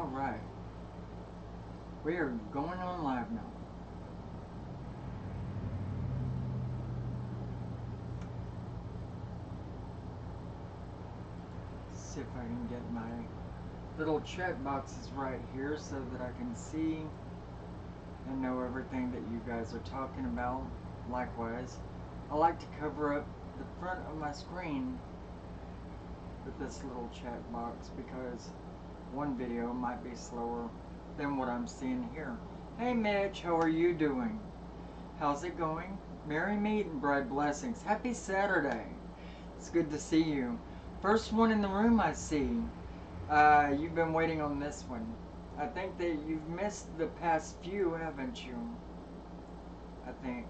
Alright. We are going on live now. See if I can get my little chat boxes right here so that I can see and know everything that you guys are talking about. Likewise, I like to cover up the front of my screen with this little chat box because one video might be slower than what I'm seeing here. Hey Mitch, how are you doing? How's it going? Merry meet and bright blessings. Happy Saturday. It's good to see you. First one in the room I see. You've been waiting on this one. I think that you've missed the past few, haven't you? I think.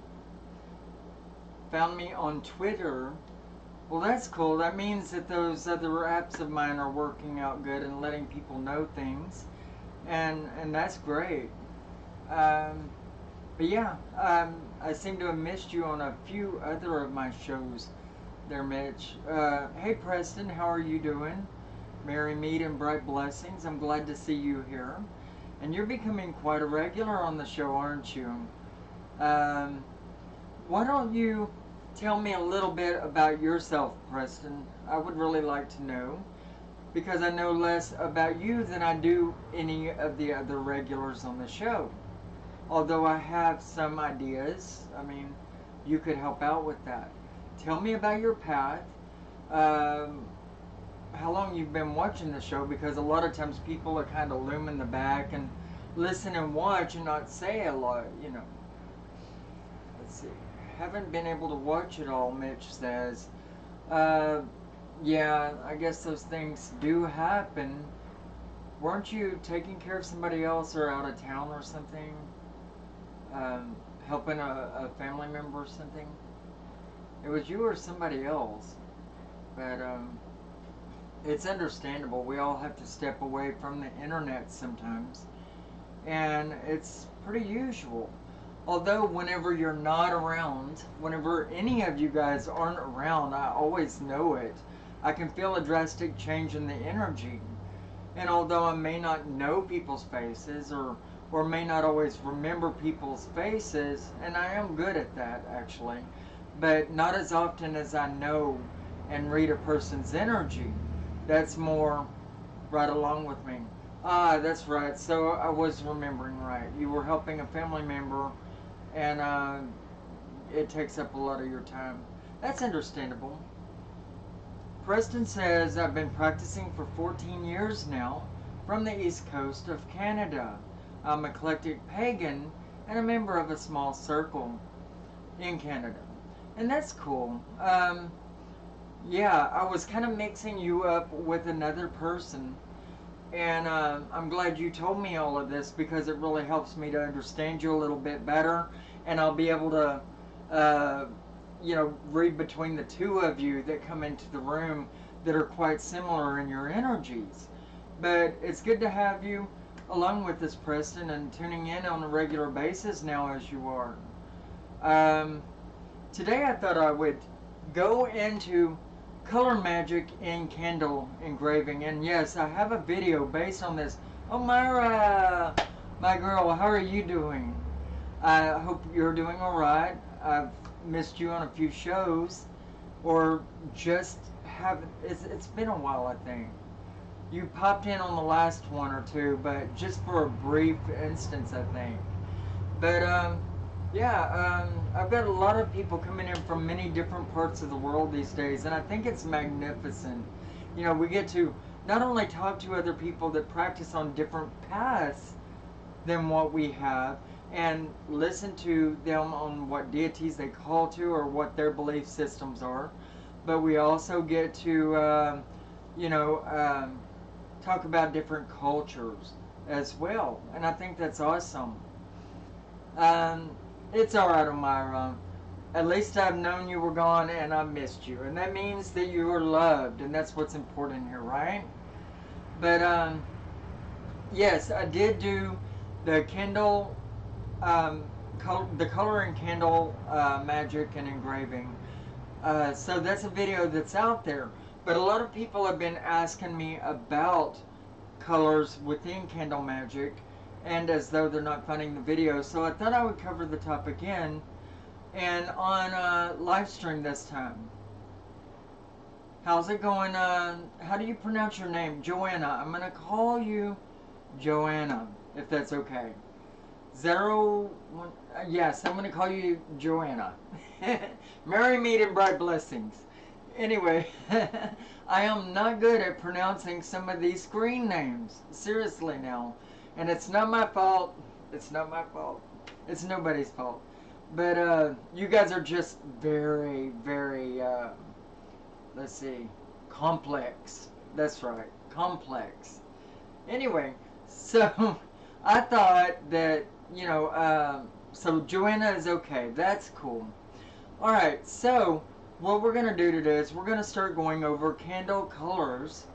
Found me on Twitter. Well, that's cool. That means that those other apps of mine are working out good and letting people know things. And that's great. But yeah, I seem to have missed you on a few other of my shows there, Mitch. Hey Preston, how are you doing? Merry meet and bright blessings. I'm glad to see you here. And you're becoming quite a regular on the show, aren't you? Why don't you tell me a little bit about yourself, Preston? I would really like to know, because I know less about you than I do any of the other regulars on the show. Although I have some ideas, I mean, you could help out with that. Tell me about your path, how long you've been watching the show, because a lot of times people are kind of loom in the back and listen and watch and not say a lot, you know. Let's see. Haven't been able to watch it all, Mitch says. Yeah, I guess those things do happen. Weren't you taking care of somebody else or out of town or something? Helping a family member or something? It was you or somebody else. But, it's understandable. We all have to step away from the internet sometimes. And it's pretty usual. Although whenever you're not around, whenever any of you guys aren't around, I always know it. I can feel a drastic change in the energy. And although I may not know people's faces or may not always remember people's faces, and I am good at that actually, but not as often as I know and read a person's energy. That's more right along with me. Ah, that's right. So I was remembering right. You were helping a family member, and it takes up a lot of your time. That's understandable. Preston says, I've been practicing for 14 years now from the east coast of Canada. I'm eclectic pagan and a member of a small circle in Canada. And that's cool. Yeah, I was kind of mixing you up with another person. And I'm glad you told me all of this because it really helps me to understand you a little bit better. And I'll be able to, you know, read between the two of you that come into the room that are quite similar in your energies. But it's good to have you along with us, Preston, and tuning in on a regular basis now as you are. Today I thought I would go into color magic in candle engraving, and yes, I have a video based on this. Oh, Myra, my girl, how are you doing? I hope you're doing alright. I've missed you on a few shows, or just haven't. It's been a while, I think. You popped in on the last one or two, but just for a brief instance, I think. But yeah, I've got a lot of people coming in from many different parts of the world these days, and I think it's magnificent. You know, we get to not only talk to other people that practice on different paths than what we have, and listen to them on what deities they call to or what their belief systems are, but we also get to, you know, talk about different cultures as well, and I think that's awesome. It's alright, Omira. At least I've known you were gone and I missed you. And that means that you are loved. And that's what's important here, right? But, yes, I did do the Kindle, the coloring candle magic and engraving. So that's a video that's out there. But a lot of people have been asking me about colors within candle magic, and as though they're not finding the video, so I thought I would cover the topic again and on live stream this time. How's it going? How do you pronounce your name? Joanna. I'm going to call you Joanna, if that's okay. Yes, I'm going to call you Joanna. Merry meet and bright blessings. Anyway, I am not good at pronouncing some of these screen names. Seriously now. And it's not my fault. It's not my fault. It's nobody's fault. But you guys are just very, very, let's see, complex. That's right, complex. Anyway, so I thought that, you know, so Joanna is okay. That's cool. Alright, so what we're going to do today is we're going to start going over candle colors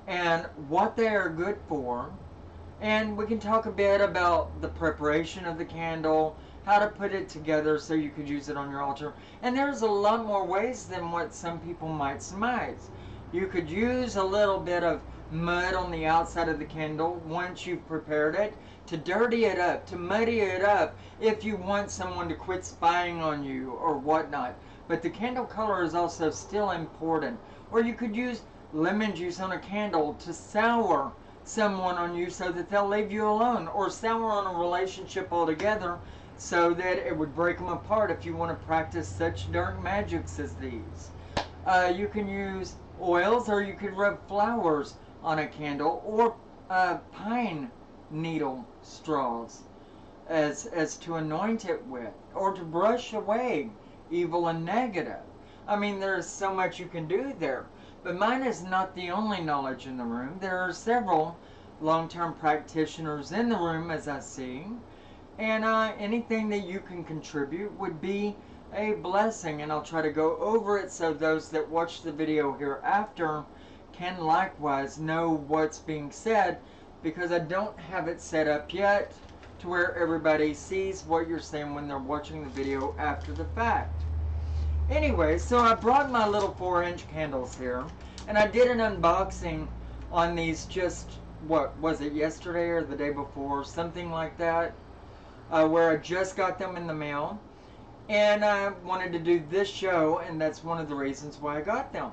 and what they are good for. And we can talk a bit about the preparation of the candle, how to put it together so you could use it on your altar. And there's a lot more ways than what some people might surmise. You could use a little bit of mud on the outside of the candle once you've prepared it to dirty it up, to muddy it up if you want someone to quit spying on you or whatnot. But the candle color is also still important. Or you could use lemon juice on a candle to sour someone on you so that they'll leave you alone, or sour on a relationship altogether so that it would break them apart if you want to practice such dark magics as these. You can use oils, or you could rub flowers on a candle, or pine needle straws as to anoint it with, or to brush away evil and negative. I mean, there's so much you can do there. But mine is not the only knowledge in the room. There are several long-term practitioners in the room, as I see. And anything that you can contribute would be a blessing. And I'll try to go over it so those that watch the video hereafter can likewise know what's being said, because I don't have it set up yet to where everybody sees what you're saying when they're watching the video after the fact. Anyway, so I brought my little 4-inch candles here, and I did an unboxing on these just, what was it, yesterday or the day before, something like that, where I just got them in the mail, and I wanted to do this show, and that's one of the reasons why I got them.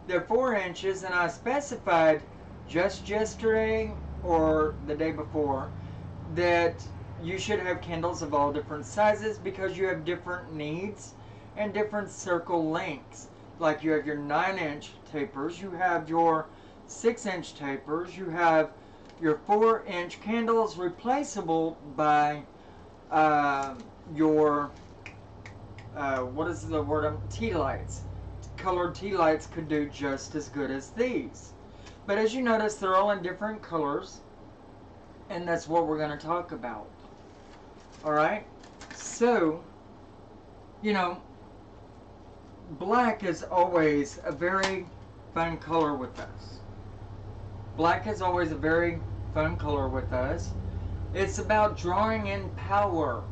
They're 4 inches, and I specified just yesterday or the day before that you should have candles of all different sizes because you have different needs and different circle lengths. Like you have your 9-inch tapers, you have your 6-inch tapers, you have your 4-inch candles replaceable by your what is the word? Tea lights. Colored tea lights could do just as good as these. But as you notice, they're all in different colors, and that's what we're going to talk about. Alright? So, you know, black is always a very fun color with us. Black is always a very fun color with us. It's about drawing in power.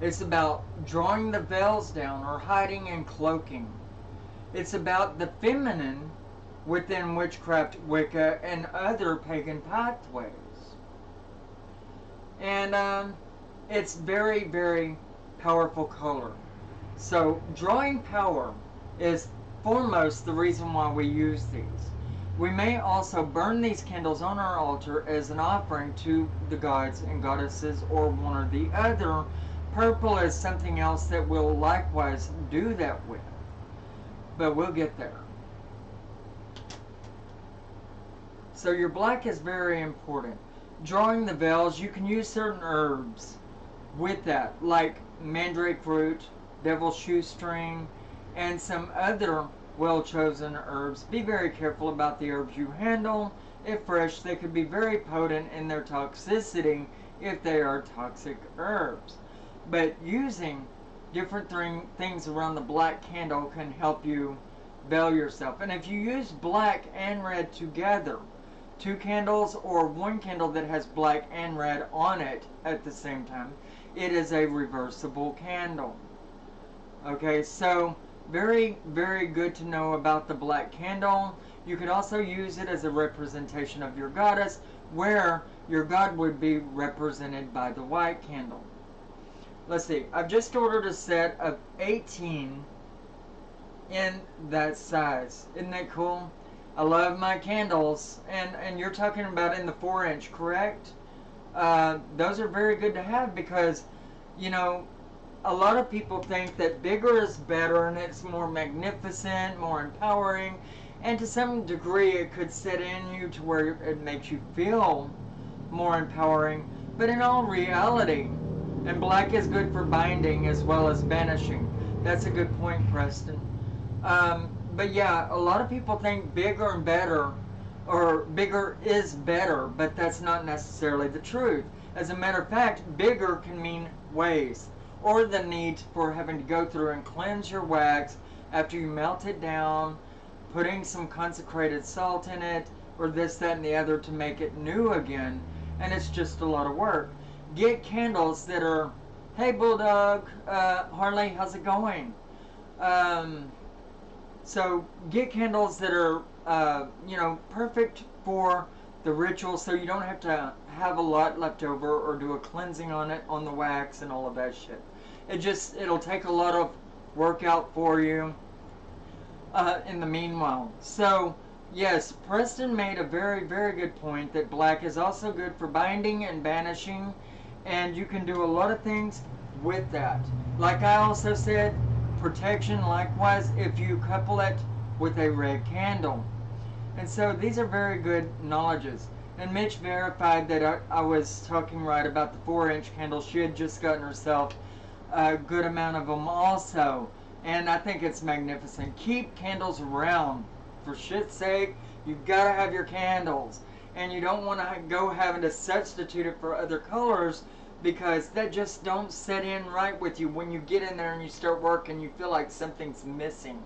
It's about drawing the veils down or hiding and cloaking. It's about the feminine within Witchcraft Wicca and other pagan pathways. And it's very, very powerful color. So drawing power is foremost the reason why we use these. We may also burn these candles on our altar as an offering to the gods and goddesses, or one or the other. Purple is something else that we'll likewise do that with. But we'll get there. So your black is very important. Drawing the veils, you can use certain herbs with that, like mandrake root, devil's shoestring, and some other well-chosen herbs. Be very careful about the herbs you handle. If fresh, they could be very potent in their toxicity if they are toxic herbs. But using different things around the black candle can help you veil yourself. And if you use black and red together, 2 candles or 1 candle that has black and red on it at the same time, it is a reversible candle. Okay, so very, very good to know about the black candle. You could also use it as a representation of your goddess, where your God would be represented by the white candle. Let's see, I've just ordered a set of 18 in that size. Isn't that cool? I love my candles, and you're talking about in the 4-inch, correct? Those are very good to have because, you know, a lot of people think that bigger is better and it's more magnificent, more empowering, and to some degree it could set in you to where it makes you feel more empowering. But in all reality, and black is good for binding as well as banishing. That's a good point, Preston. But yeah, a lot of people think bigger and better, or bigger is better, but that's not necessarily the truth. As a matter of fact, bigger can mean waste, or the need for having to go through and cleanse your wax after you melt it down, putting some consecrated salt in it, or this, that, and the other to make it new again, and it's just a lot of work. Get candles that are, hey Bulldog, Harley, how's it going? So get candles that are, you know, perfect for the ritual, so you don't have to have a lot left over or do a cleansing on it, on the wax and all of that shit. It'll take a lot of work out for you in the meanwhile. So yes, Preston made a very, very good point that black is also good for binding and banishing, and you can do a lot of things with that. Like I also said, protection likewise if you couple it with a red candle. And so these are very good knowledges. And Mitch verified that I was talking right about the 4-inch candles. She had just gotten herself a good amount of them also. And I think it's magnificent. Keep candles around. For shit's sake, you've got to have your candles. And you don't want to go having to substitute it for other colors, because that just don't set in right with you when you get in there and you start working. You feel like something's missing,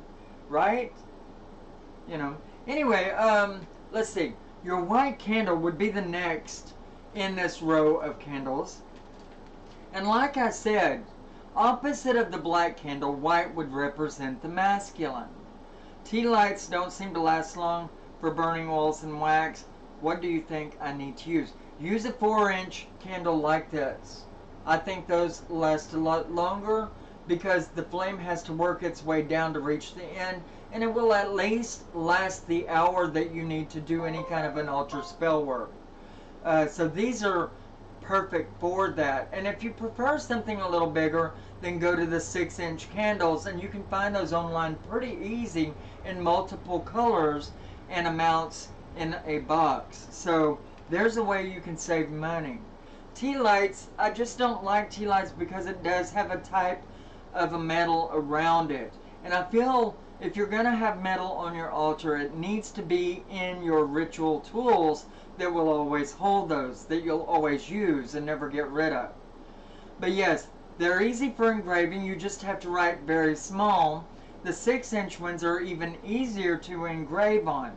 right? You know. Anyway, let's see. Your white candle would be the next in this row of candles. And like I said, opposite of the black candle, white would represent the masculine. Tea lights don't seem to last long for burning oils and wax. What do you think I need to use? Use a 4-inch candle like this. I think those last a lot longer because the flame has to work its way down to reach the end, and it will at least last the hour that you need to do any kind of an altar spell work. So these are perfect for that. And if you prefer something a little bigger, then go to the 6-inch candles, and you can find those online pretty easy in multiple colors and amounts in a box. So there's a way you can save money. Tea lights, I just don't like tea lights because it does have a type of a metal around it. And I feel if you're going to have metal on your altar, it needs to be in your ritual tools that will always hold those, that you'll always use and never get rid of. But yes, they're easy for engraving. You just have to write very small. The 6-inch ones are even easier to engrave on.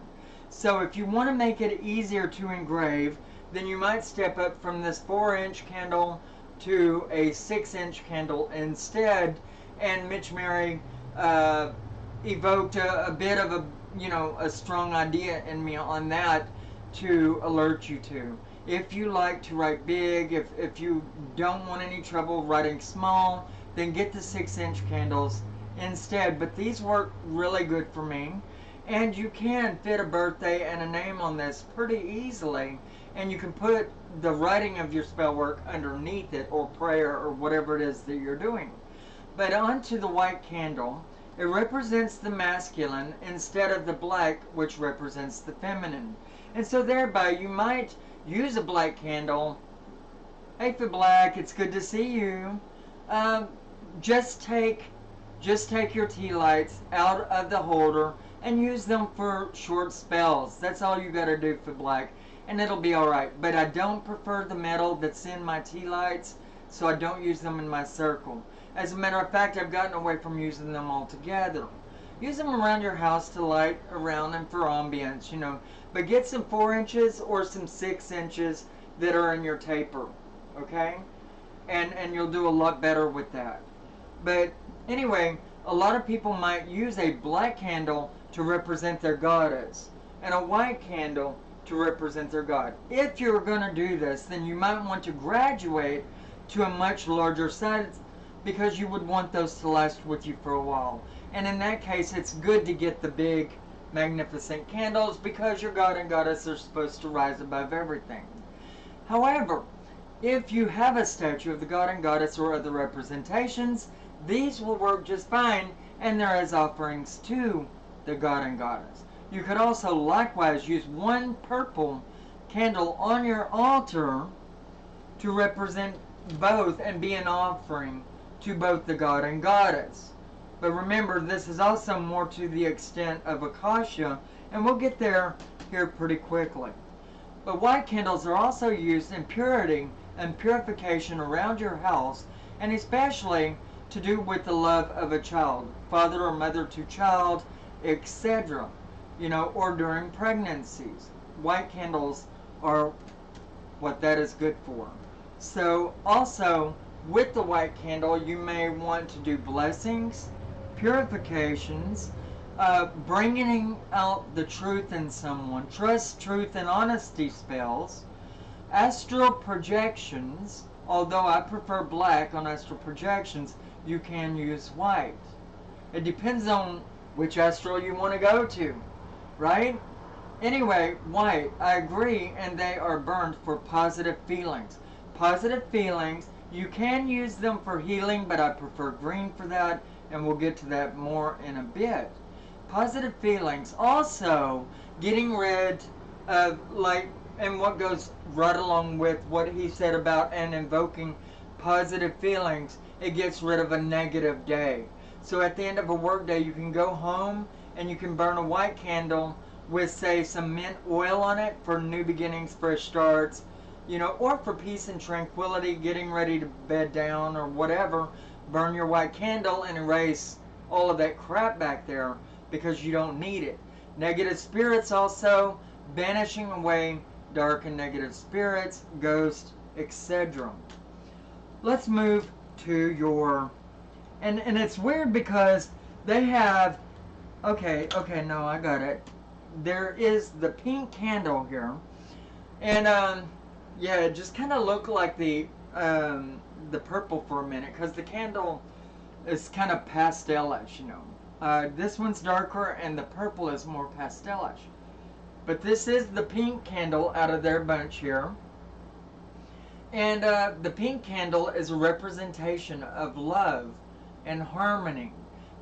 So if you want to make it easier to engrave, then you might step up from this 4-inch candle to a 6-inch candle instead. And Mitch Mary evoked a bit of a strong idea in me on that to alert you to. If you like to write big, if you don't want any trouble writing small, then get the 6-inch candles instead. But these work really good for me. And you can fit a birthday and a name on this pretty easily. And you can put the writing of your spell work underneath it, or prayer, or whatever it is that you're doing. But onto the white candle, it represents the masculine instead of the black, which represents the feminine. And so thereby you might use a black candle. Hey, for black, it's good to see you. Just take your tea lights out of the holder and use them for short spells. That's all you gotta do for black, and it'll be alright. But I don't prefer the metal that's in my tea lights, so I don't use them in my circle. As a matter of fact, I've gotten away from using them altogether. Use them around your house to light around and for ambience, But get some 4 inches or some 6 inches that are in your taper, okay? And you'll do a lot better with that. But anyway, a lot of people might use a black candle to represent their goddess, and a white candle to represent their god. If you're going to do this, then you might want to graduate to a much larger size, because you would want those to last with you for a while. And in that case, it's good to get the big, magnificent candles, because your god and goddess are supposed to rise above everything. However, if you have a statue of the god and goddess or other representations, these will work just fine, and they're as offerings to the god and goddess. You could also likewise use one purple candle on your altar to represent both and be an offering to both the god and goddess. But remember, this is also more to the extent of Akasha, and we'll get there here pretty quickly. But white candles are also used in purity and purification around your house, and especially to do with the love of a child, father or mother to child, etc. Or during pregnancies. White candles are what that is good for. So also, with the white candle, you may want to do blessings, purifications, bringing out the truth in someone, trust, truth, and honesty spells, astral projections. Although I prefer black on astral projections, you can use white. It depends on which astral you want to go to, right? Anyway, white, I agree, and they are burned for positive feelings. Positive feelings, you can use them for healing, but I prefer green for that, and we'll get to that more in a bit. Positive feelings, also getting rid of, and what goes right along with what he said about and invoking positive feelings, it gets rid of a negative day. So at the end of a work day, you can go home and you can burn a white candle with, say, some mint oil on it for new beginnings, fresh starts, or for peace and tranquility, getting ready to bed down or whatever. Burn your white candle and erase all of that crap back there, because you don't need it. Negative spirits also, banishing away dark and negative spirits, ghosts, etc. Let's move to your, and it's weird because they have, okay, no, I got it. There is the pink candle here, and yeah, it just kind of looked like the purple for a minute, because the candle is kind of pastelish, This one's darker, and the purple is more pastelish. But this is the pink candle out of their bunch here. And the pink candle is a representation of love and harmony.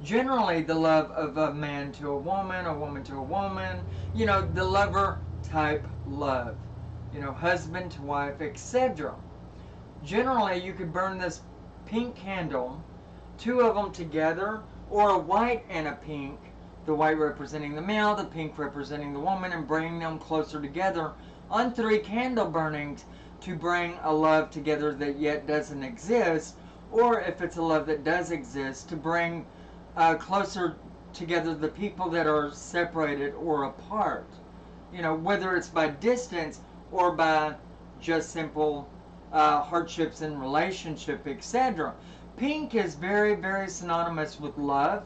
Generally, the love of a man to a woman to a woman, the lover type love. Husband to wife, etc. Generally, you could burn this pink candle, two of them together, or a white and a pink, the white representing the male, the pink representing the woman, and bring them closer together on 3 candle burnings to bring a love together that yet doesn't exist, or if it's a love that does exist, to bring closer together the people that are separated or apart. Whether it's by distance or by just simple hardships in relationship, etc. Pink is very, very synonymous with love.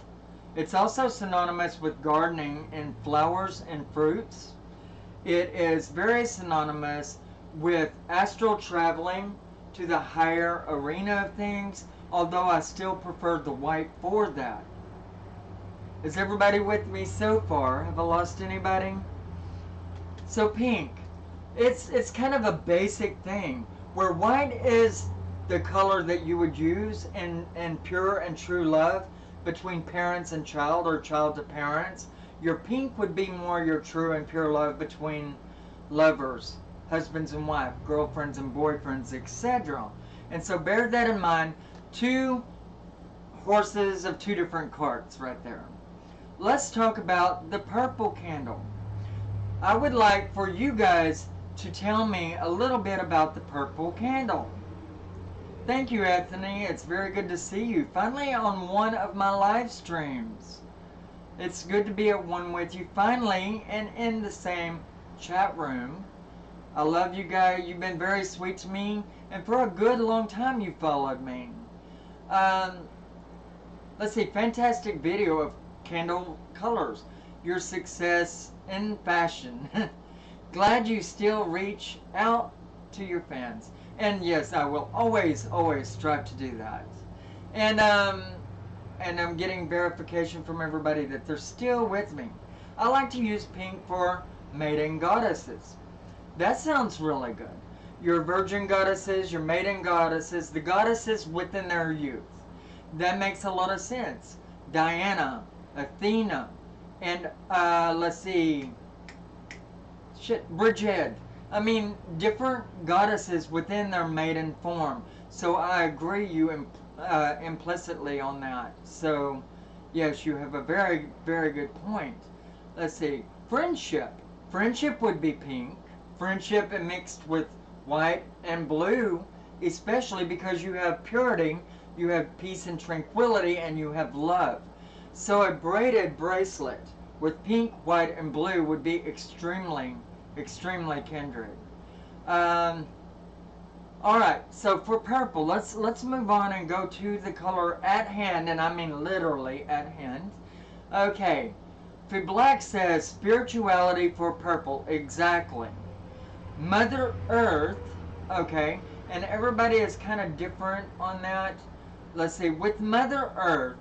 It's also synonymous with gardening and flowers and fruits. It is very synonymous with astral traveling to the higher arena of things, although I still prefer the white for that. Is everybody with me so far? Have I lost anybody? So pink, it's kind of a basic thing, where white is the color that you would use in pure and true love between parents and child, or child to parents. Your pink would be more your true and pure love between lovers, husbands and wife, girlfriends and boyfriends, etc. And so bear that in mind. 2 horses of 2 different carts right there. Let's talk about the purple candle. I would like for you guys to tell me a little bit about the purple candle. Thank you, Anthony. It's very good to see you. Finally on one of my live streams. It's good to be at one with you finally, and in the same chat room. I love you guys. You've been very sweet to me, and for a good long time you followed me. Let's see. Fantastic video of candle colors. Your success in fashion. glad you still reach out to your fans. And yes, I will always, always strive to do that. And I'm getting verification from everybody that they're still with me. I like to use pink for maiden goddesses. That sounds really good. Your virgin goddesses, your maiden goddesses, the goddesses within their youth. That makes a lot of sense. Diana, Athena, and let's see, Bridget. I mean, different goddesses within their maiden form. So I agree you implicitly on that. So, yes, you have a very, very good point. Let's see, friendship. Friendship would be pink. Friendship mixed with white and blue, especially because you have purity, you have peace and tranquility, and you have love. So a braided bracelet with pink, white, and blue would be extremely, extremely kindred. All right, so for purple, let's move on and go to the color at hand, and I mean literally at hand. Okay, Black says spirituality for purple, exactly. Mother Earth, okay, and everybody is kind of different on that. Let's see, with Mother Earth,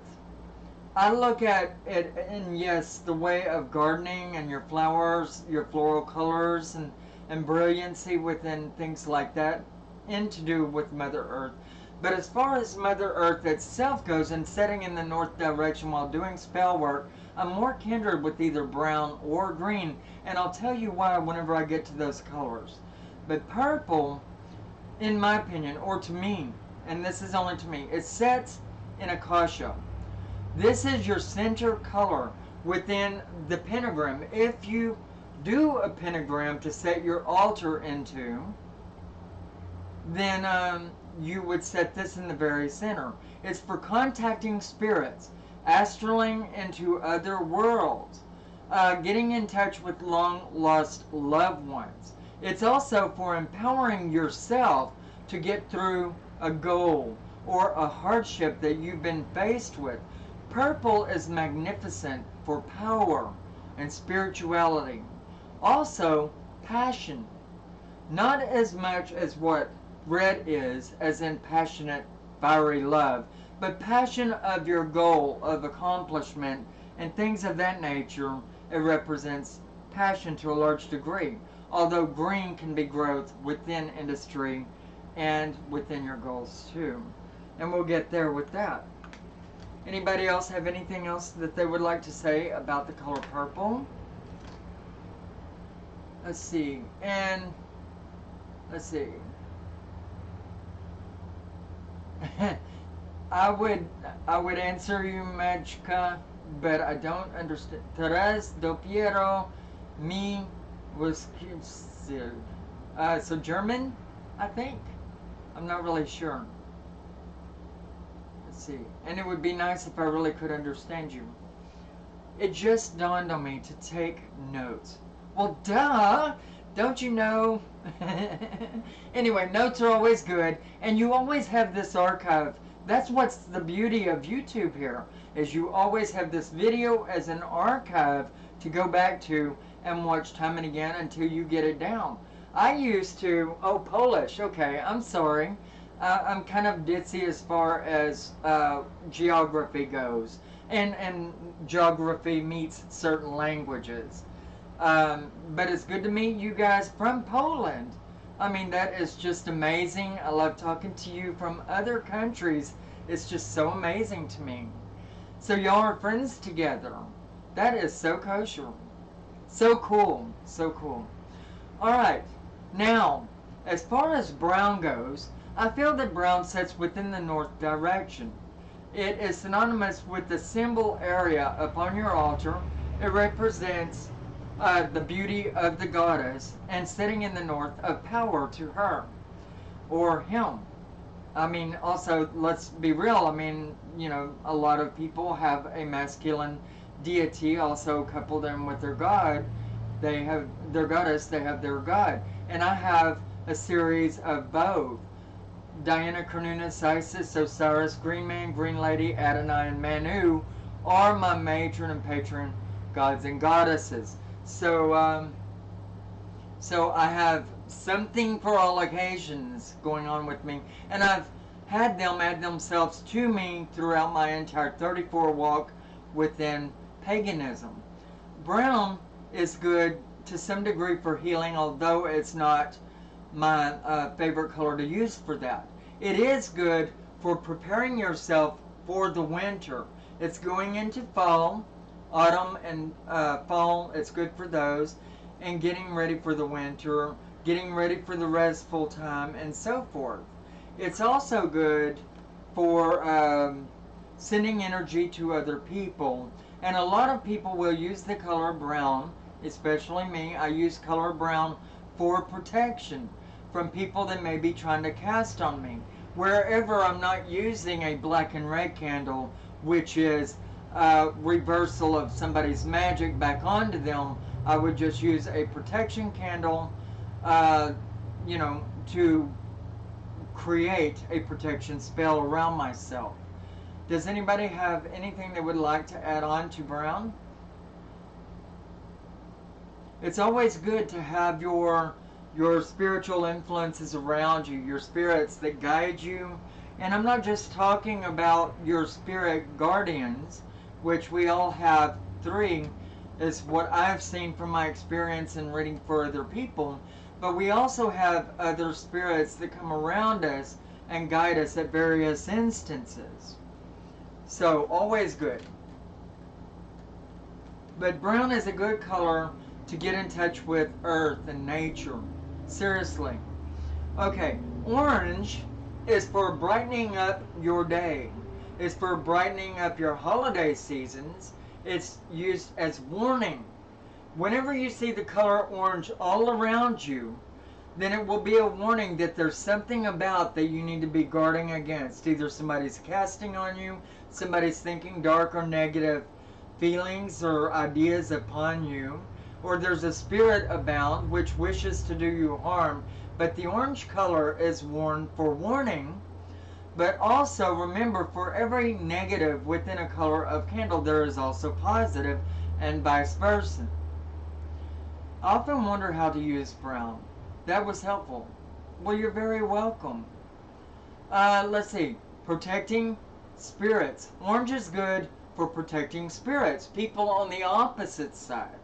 I look at it in, yes, the way of gardening and your flowers, your floral colors, and brilliancy within things like that, and to do with Mother Earth. But as far as Mother Earth itself goes, and setting in the north direction while doing spell work, I'm more kindred with either brown or green, and I'll tell you why whenever I get to those colors. But purple, in my opinion, or to me, and this is only to me, it sets in Akasha. This is your center color within the pentagram. If you do a pentagram to set your altar into, then you would set this in the very center. It's for contacting spirits, astraling into other worlds, getting in touch with long-lost loved ones. It's also for empowering yourself to get through a goal or a hardship that you've been faced with. Purple is magnificent for power and spirituality. Also, passion. Not as much as what red is, as in passionate, fiery love, but passion of your goal, of accomplishment, and things of that nature. It represents passion to a large degree, although green can be growth within industry and within your goals too. And we'll get there with that. Anybody else have anything else that they would like to say about the color purple? Let's see, and let's see. I would answer you, Magica, but I don't understand. Treece dopiero me was so German, I think. I'm not really sure. Let's see. And it would be nice if I really could understand you. It just dawned on me to take notes. Well, duh! Don't you know? Anyway, notes are always good, and you always have this archive. That's what's the beauty of YouTube here, is you always have this video as an archive to go back to and watch time and again until you get it down. I used to, oh, Polish, okay, I'm sorry. I'm kind of ditzy as far as geography goes, and geography meets certain languages. But it's good to meet you guys from Poland. I mean, that is just amazing. I love talking to you from other countries. It's just so amazing to me. So y'all are friends together. That is so kosher. So cool. So cool. Alright. Now, as far as brown goes, I feel that brown sets within the north direction. It is synonymous with the symbol area upon your altar. It represents the beauty of the goddess and sitting in the north of power to her or him. I mean, also, let's be real. I mean, you know, a lot of people have a masculine deity also coupled in with their god. They have their goddess, they have their god. And I have a series of both. Diana, Cernunnos, Isis, Osiris, Green Man, Green Lady, Adonai, and Manu are my matron and patron gods and goddesses. So, So I have something for all occasions going on with me, and I've had them add themselves to me throughout my entire 34 walk within paganism. Brown is good to some degree for healing, although it's not my favorite color to use for that. It is good for preparing yourself for the winter. It's going into fall, autumn, and fall. It's good for those, and getting ready for the winter, getting ready for the restful time, and so forth. It's also good for sending energy to other people. And a lot of people will use the color brown, especially me. I use color brown for protection from people that may be trying to cast on me. Wherever I'm not using a black and red candle, which is a reversal of somebody's magic back onto them, I would just use a protection candle, to create a protection spell around myself. Does anybody have anything they would like to add on to brown? It's always good to have your spiritual influences around you, your spirits that guide you. And I'm not just talking about your spirit guardians, which we all have 3, is what I've seen from my experience in reading for other people. But we also have other spirits that come around us and guide us at various instances. So, always good. But brown is a good color to get in touch with earth and nature. Seriously. Okay, orange is for brightening up your day. It's for brightening up your holiday seasons. It's used as warning. Whenever you see the color orange all around you, then it will be a warning that there's something about that you need to be guarding against. Either somebody's casting on you, somebody's thinking dark or negative feelings or ideas upon you, or there's a spirit abound which wishes to do you harm. But the orange color is worn for warning. But also remember, for every negative within a color of candle, there is also positive, and vice versa. I often wonder how to use brown. That was helpful. Well, you're very welcome. Let's see. Protecting spirits. Orange is good for protecting spirits, people on the opposite side.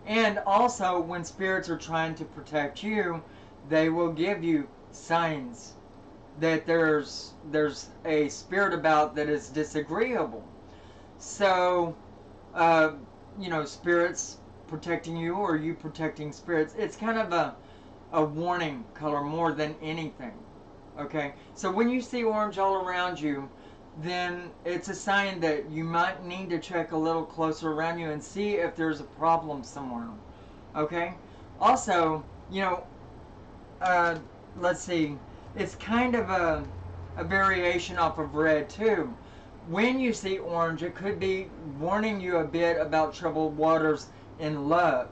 And also, when spirits are trying to protect you, they will give you signs that there's a spirit about that is disagreeable. So, spirits protecting you or you protecting spirits, it's kind of a warning color more than anything. Okay, so when you see orange all around you, then it's a sign that you might need to check a little closer around you and see if there's a problem somewhere. Okay, also, let's see, it's kind of a variation off of red too. When you see orange, it could be warning you a bit about troubled waters in love,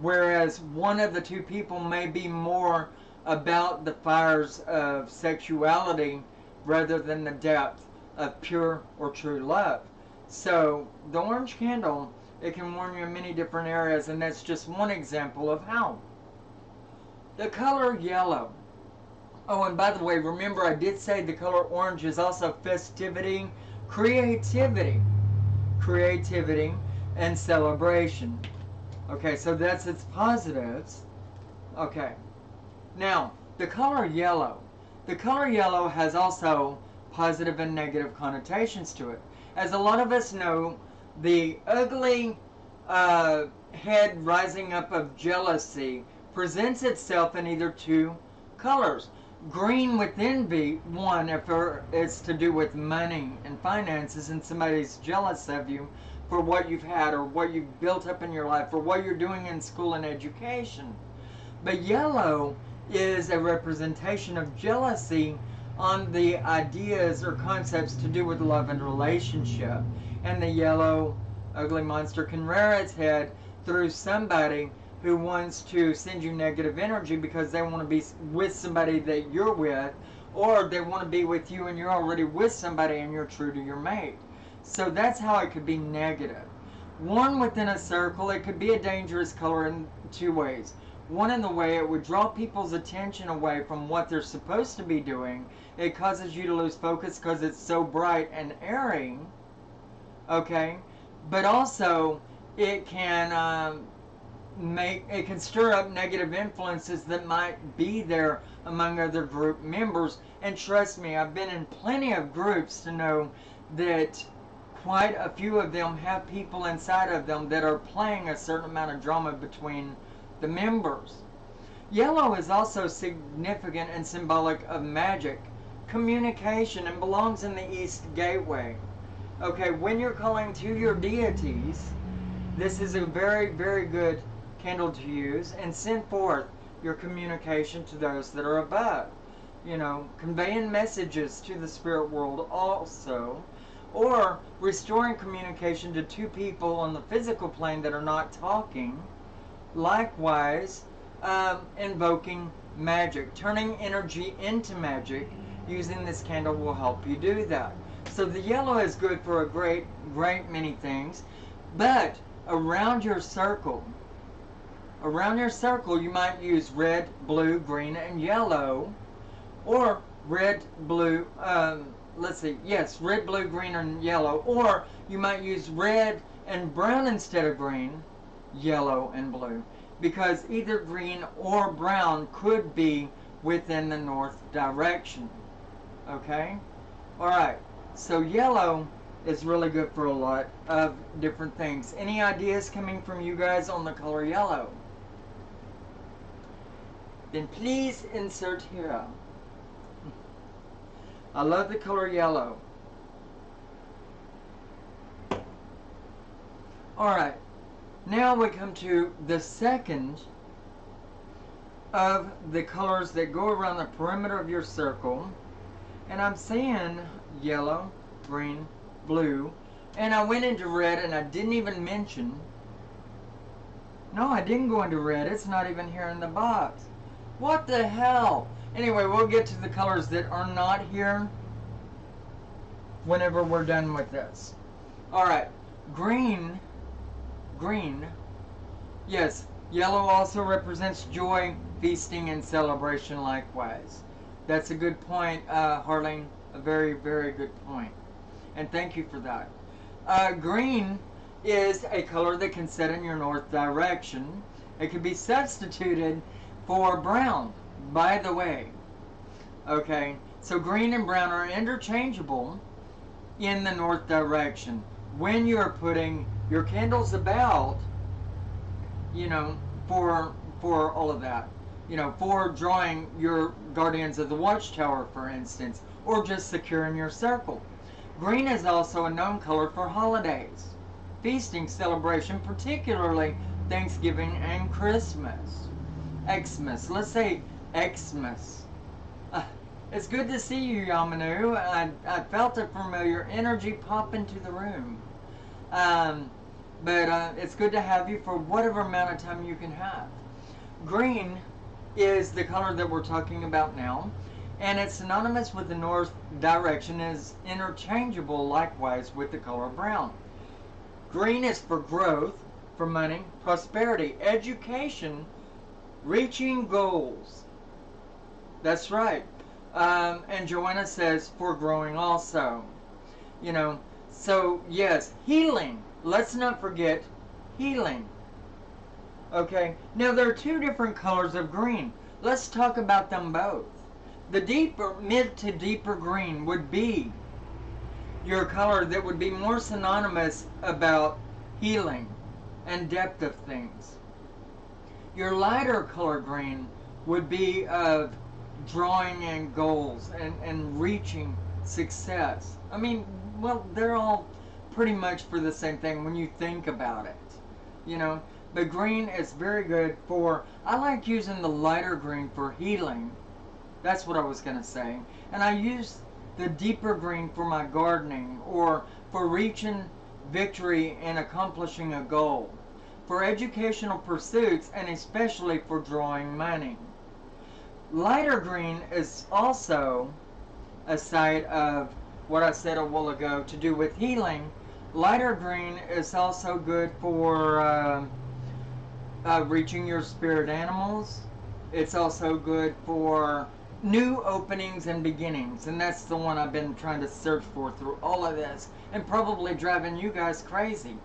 whereas one of the two people may be more about the fires of sexuality rather than the depth of pure or true love. So the orange candle, it can warn you in many different areas, and that's just one example of how. The color yellow. Oh, and by the way, remember I did say the color orange is also festivity, creativity, and celebration. Okay, so that's its positives. Okay. Now, the color yellow. The color yellow has also positive and negative connotations to it. As a lot of us know, the ugly head rising up of jealousy presents itself in either 2 colors. Green would then be one if it's to do with money and finances and somebody's jealous of you for what you've had or what you've built up in your life or what you're doing in school and education. But yellow is a representation of jealousy on the ideas or concepts to do with love and relationship. And the yellow ugly monster can rear its head through somebody who wants to send you negative energy because they want to be with somebody that you're with, or they want to be with you and you're already with somebody and you're true to your mate. So that's how it could be negative. One within a circle, it could be a dangerous color in 2 ways. One, in the way it would draw people's attention away from what they're supposed to be doing. It causes you to lose focus because it's so bright and airy. Okay? But also, it can it can stir up negative influences that might be there among other group members. And trust me, I've been in plenty of groups to know that quite a few of them have people inside of them that are playing a certain amount of drama between the members. Yellow is also significant and symbolic of magic, communication, and belongs in the East Gateway. Okay, when you're calling to your deities, this is a very, very good candle to use, and send forth your communication to those that are above. You know, conveying messages to the spirit world also, or restoring communication to two people on the physical plane that are not talking. Likewise, invoking magic, turning energy into magic using this candle will help you do that. So the yellow is good for a great many things, but around your circle you might use red, blue, green, and yellow, or red, blue, red, blue, green, and yellow, or you might use red and brown instead of green, yellow and blue, because either green or brown could be within the north direction. Okay? Alright, so yellow is really good for a lot of different things. Any ideas coming from you guys on the color yellow? Then please insert here. I love the color yellow. Alright, now we come to the second of the colors that go around the perimeter of your circle. And I'm saying yellow, green, blue, and I went into red, and I didn't even mention. No, I didn't go into red. It's not even here in the box. What the hell? Anyway, we'll get to the colors that are not here whenever we're done with this. Alright, green. Yes, yellow also represents joy, feasting, and celebration likewise. That's a good point, Harling. A very, very good point. And thank you for that. Green is a color that can set in your north direction. It can be substituted for brown, by the way. Okay, so green and brown are interchangeable in the north direction. When you're putting your candles about, you know, for all of that. You know, for drawing your guardians of the watchtower, for instance, or just securing your circle. Green is also a known color for holidays, feasting, celebration, particularly Thanksgiving and Christmas. Xmas. Let's say Xmas. It's good to see you, Yamanu. I felt a familiar energy pop into the room. But it's good to have you for whatever amount of time you can have. Green is the color that we're talking about now, and it's synonymous with the north direction, is interchangeable likewise with the color brown. Green is for growth, for money, prosperity, education, reaching goals. That's right. And Joanna says for growing also. You know, so yes, healing. Let's not forget healing. Okay, now there are two different colors of green. Let's talk about them both. The deeper, mid to deeper green would be your color that would be more synonymous about healing and depth of things. Your lighter color green would be of drawing in goals and reaching success. I mean, well, they're all pretty much for the same thing when you think about it, you know. But green is very good for, I like using the lighter green for healing. That's what I was going to say. And I use the deeper green for my gardening, or for reaching victory and accomplishing a goal, for educational pursuits, and especially for drawing money. Lighter green is also a side of what I said a while ago to do with healing. Lighter green is also good for reaching your spirit animals. It's also good for new openings and beginnings, and that's the one I've been trying to search for through all of this, and probably driving you guys crazy.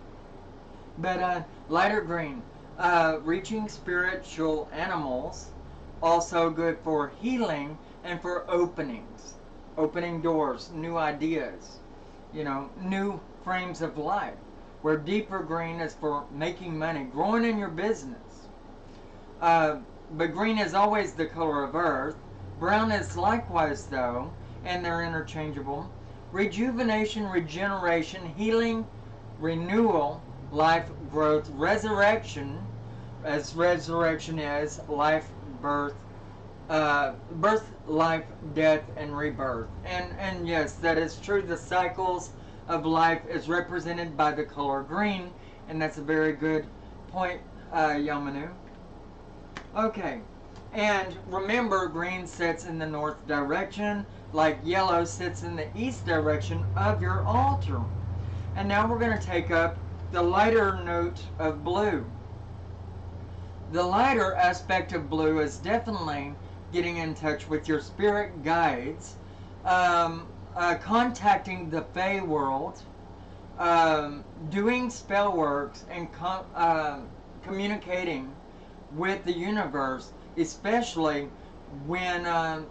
But lighter green, reaching spiritual animals, also good for healing and for openings, opening doors, new ideas, new frames of life. Where deeper green is for making money, growing in your business. But green is always the color of earth. Brown is likewise, though, and they're interchangeable. Rejuvenation, regeneration, healing, renewal, life, growth, resurrection, as resurrection is life, birth, birth, life, death, and rebirth. And yes, that is true. The cycles of life is represented by the color green, and that's a very good point, Yamanu. Okay, and remember, green sits in the north direction, like yellow sits in the east direction of your altar. And now we're going to take up the lighter note of blue. The lighter aspect of blue is definitely getting in touch with your spirit guides, contacting the Fey world, doing spell works, and communicating with the universe, especially when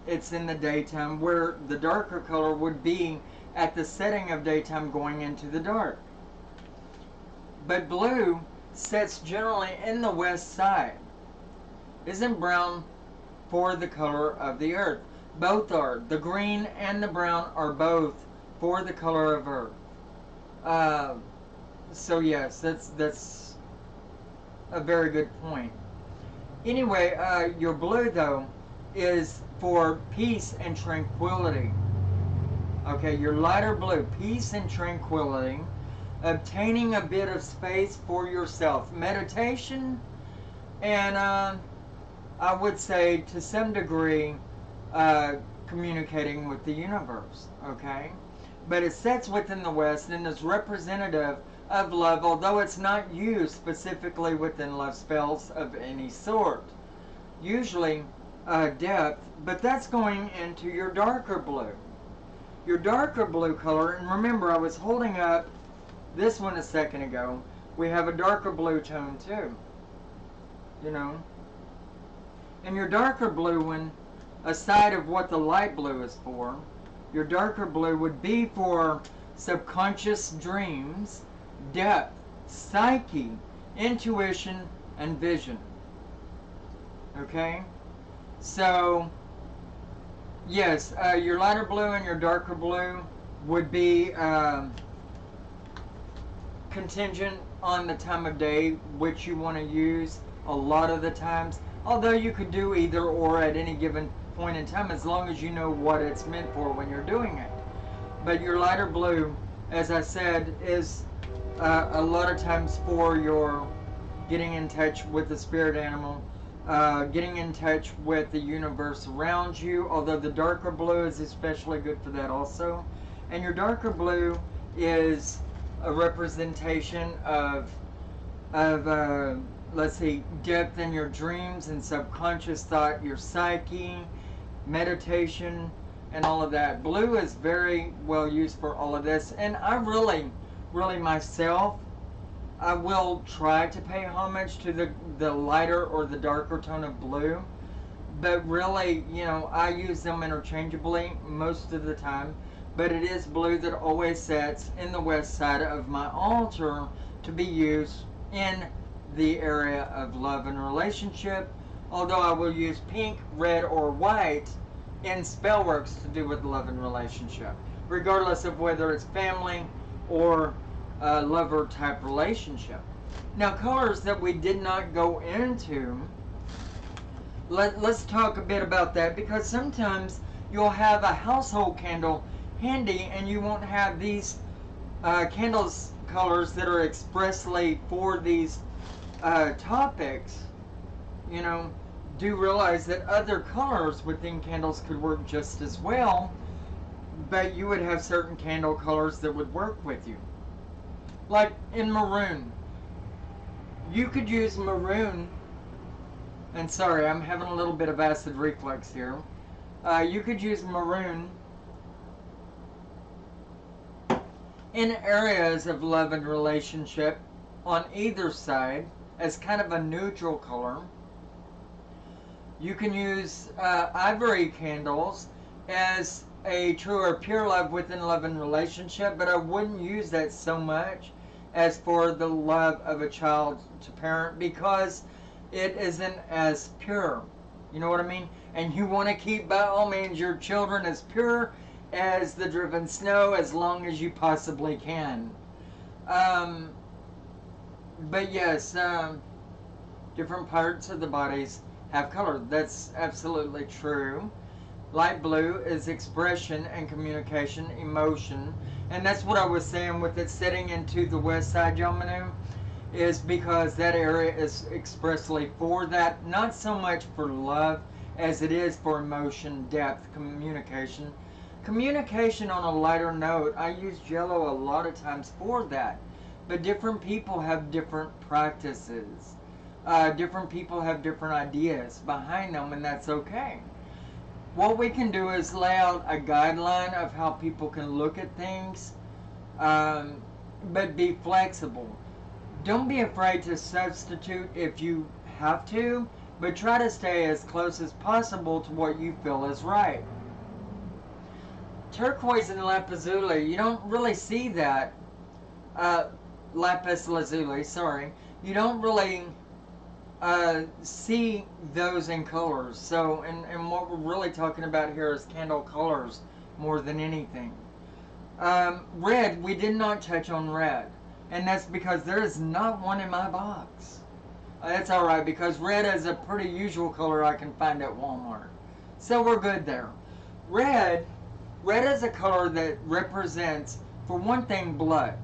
it's in the daytime, where the darker color would be at the setting of daytime going into the dark. But blue sits generally in the west side. Isn't brown for the color of the earth? Both are. The green and the brown are both for the color of earth. So yes, that's a very good point. Anyway, your blue, though, is for peace and tranquility. Okay, your lighter blue, peace and tranquility, obtaining a bit of space for yourself, meditation, and I would say to some degree communicating with the universe, okay? But it sits within the West and is representative of love, although it's not used specifically within love spells of any sort. Usually depth, but that's going into your darker blue. Your darker blue color, and remember I was holding up this one a second ago, we have a darker blue tone too, And your darker blue one, aside of what the light blue is for, your darker blue would be for subconscious dreams, depth, psyche, intuition, and vision. Okay? So, yes, your lighter blue and your darker blue would be contingent on the time of day which you want to use a lot of the times. Although you could do either or at any given point in time, as long as you know what it's meant for when you're doing it. But your lighter blue, as I said, is a lot of times for your getting in touch with the spirit animal, getting in touch with the universe around you, although the darker blue is especially good for that also. And your darker blue is a representation of let's see, depth in your dreams and subconscious thought, your psyche, meditation, and all of that. Blue is very well used for all of this, and I really myself, I will try to pay homage to the lighter or the darker tone of blue, but really, I use them interchangeably most of the time, but it is blue that always sits in the west side of my altar to be used in the area of love and relationship, although I will use pink, red, or white in spell works to do with love and relationship, regardless of whether it's family or lover type relationship. Now, colors that we did not go into, let's talk a bit about that, because sometimes you'll have a household candle handy and you won't have these candles colors that are expressly for these topics. Do realize that other colors within candles could work just as well, but you would have certain candle colors that would work with you. Like in maroon. You could use maroon, and sorry, I'm having a little bit of acid reflux here. You could use maroon in areas of love and relationship on either side as kind of a neutral color. You can use ivory candles as a true or pure love within love and relationship, but I wouldn't use that so much as for the love of a child to parent, because it isn't as pure. You know what I mean? And you want to keep, by all means, your children as pure as the driven snow as long as you possibly can. But yes, different parts of the bodies have color. That's absolutely true. Light blue is expression and communication, emotion. And that's what I was saying with it setting into the west side, Yomanu, is because that area is expressly for that. Not so much for love as it is for emotion, depth, communication. Communication on a lighter note, I use yellow a lot of times for that. But different people have different practices. Different people have different ideas behind them, and that's okay. What we can do is lay out a guideline of how people can look at things, but be flexible. Don't be afraid to substitute if you have to, but try to stay as close as possible to what you feel is right. Turquoise and lapazuli, you don't really see that. Lapis lazuli, sorry. You don't really see those in colors. So, and what we're really talking about here is candle colors more than anything. Red, we did not touch on red. And that's because there is not one in my box. That's alright, because red is a pretty usual color I can find at Walmart. So we're good there. Red is a color that represents, for one thing, blood.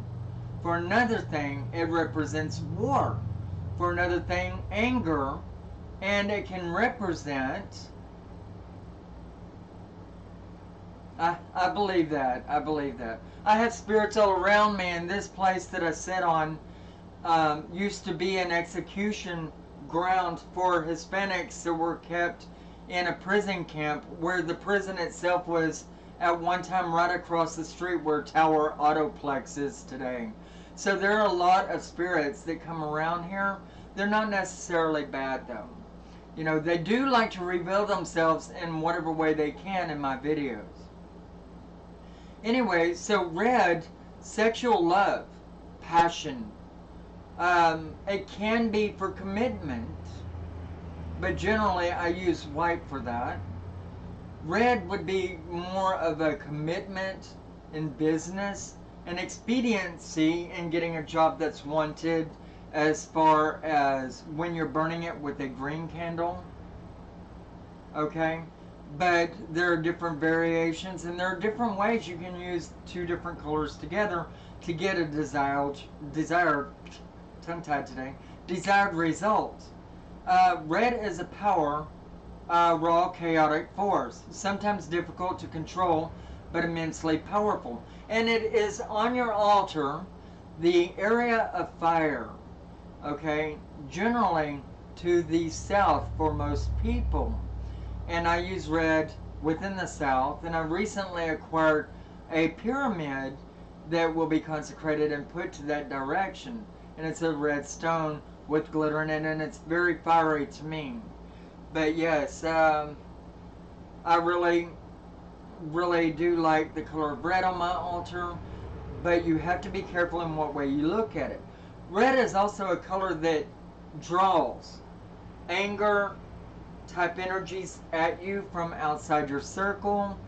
For another thing, it represents war. For another thing, anger. And it can represent... I believe that. I believe that. I have spirits all around me, and this place that I sit on used to be an execution ground for Hispanics that were kept in a prison camp, where the prison itself was at one time right across the street where Tower Autoplex is today. So there are a lot of spirits that come around here. They're not necessarily bad though. You know, they do like to reveal themselves in whatever way they can in my videos. Anyway, so red, sexual love, passion. It can be for commitment, but generally I use white for that. Red would be more of a commitment in business, an expediency in getting a job that's wanted, as far as when you're burning it with a green candle. Okay? But there are different variations, and there are different ways you can use two different colors together to get a desired tongue-tied today, desired result. Red is a power, raw, chaotic force, sometimes difficult to control, but immensely powerful. And it is on your altar, the area of fire, okay, generally to the south for most people. And I use red within the south, and I recently acquired a pyramid that will be consecrated and put to that direction. And it's a red stone with glitter in it, and it's very fiery to me. But yes, I really do like the color of red on my altar, but you have to be careful in what way you look at it. Red is also a color that draws anger type energies at you from outside your circle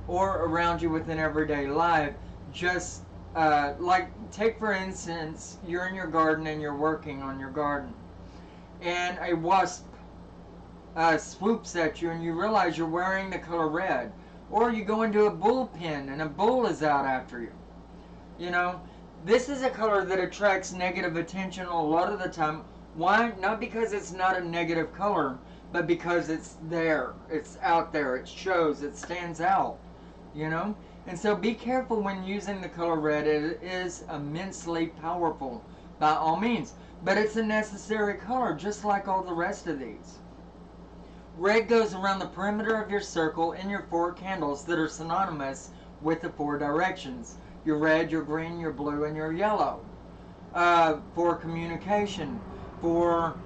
or around you within everyday life. Just like, take for instance, you're in your garden and you're working on your garden, and a wasp swoops at you, and you realize you're wearing the color red. Or you go into a bullpen and a bull is out after you. You know, this is a color that attracts negative attention a lot of the time. Why? Not because it's not a negative color, but because it's there. It's out there. It shows. It stands out. You know? And so be careful when using the color red. It is immensely powerful. by all means. But it's a necessary color, just like all the rest of these. Red goes around the perimeter of your circle in your 4 candles that are synonymous with the 4 directions. Your red, your green, your blue, and your yellow. For communication, for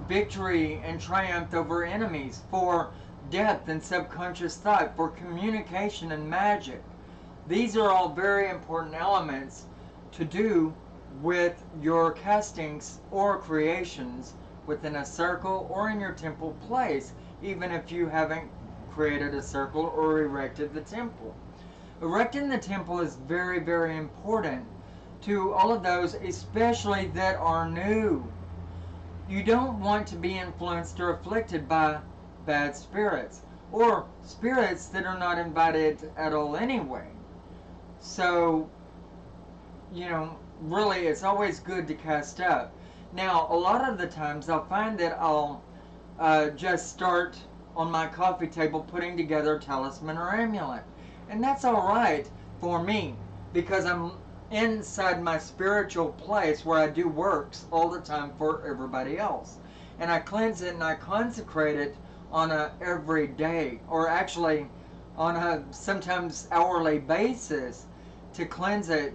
victory and triumph over enemies, for depth and subconscious thought, for communication and magic. These are all very important elements to do with your castings or creations within a circle or in your temple place, even if you haven't created a circle or erected the temple. Erecting the temple is very, very important to all of those, especially that are new. You don't want to be influenced or afflicted by bad spirits, or spirits that are not invited at all anyway. So, really it's always good to cast up. Now, a lot of the times I'll find that I'll just start on my coffee table putting together a talisman or amulet. And that's alright for me, because I'm inside my spiritual place where I do works all the time for everybody else. And I cleanse it and I consecrate it on a every day, or actually on a sometimes hourly basis, to cleanse it,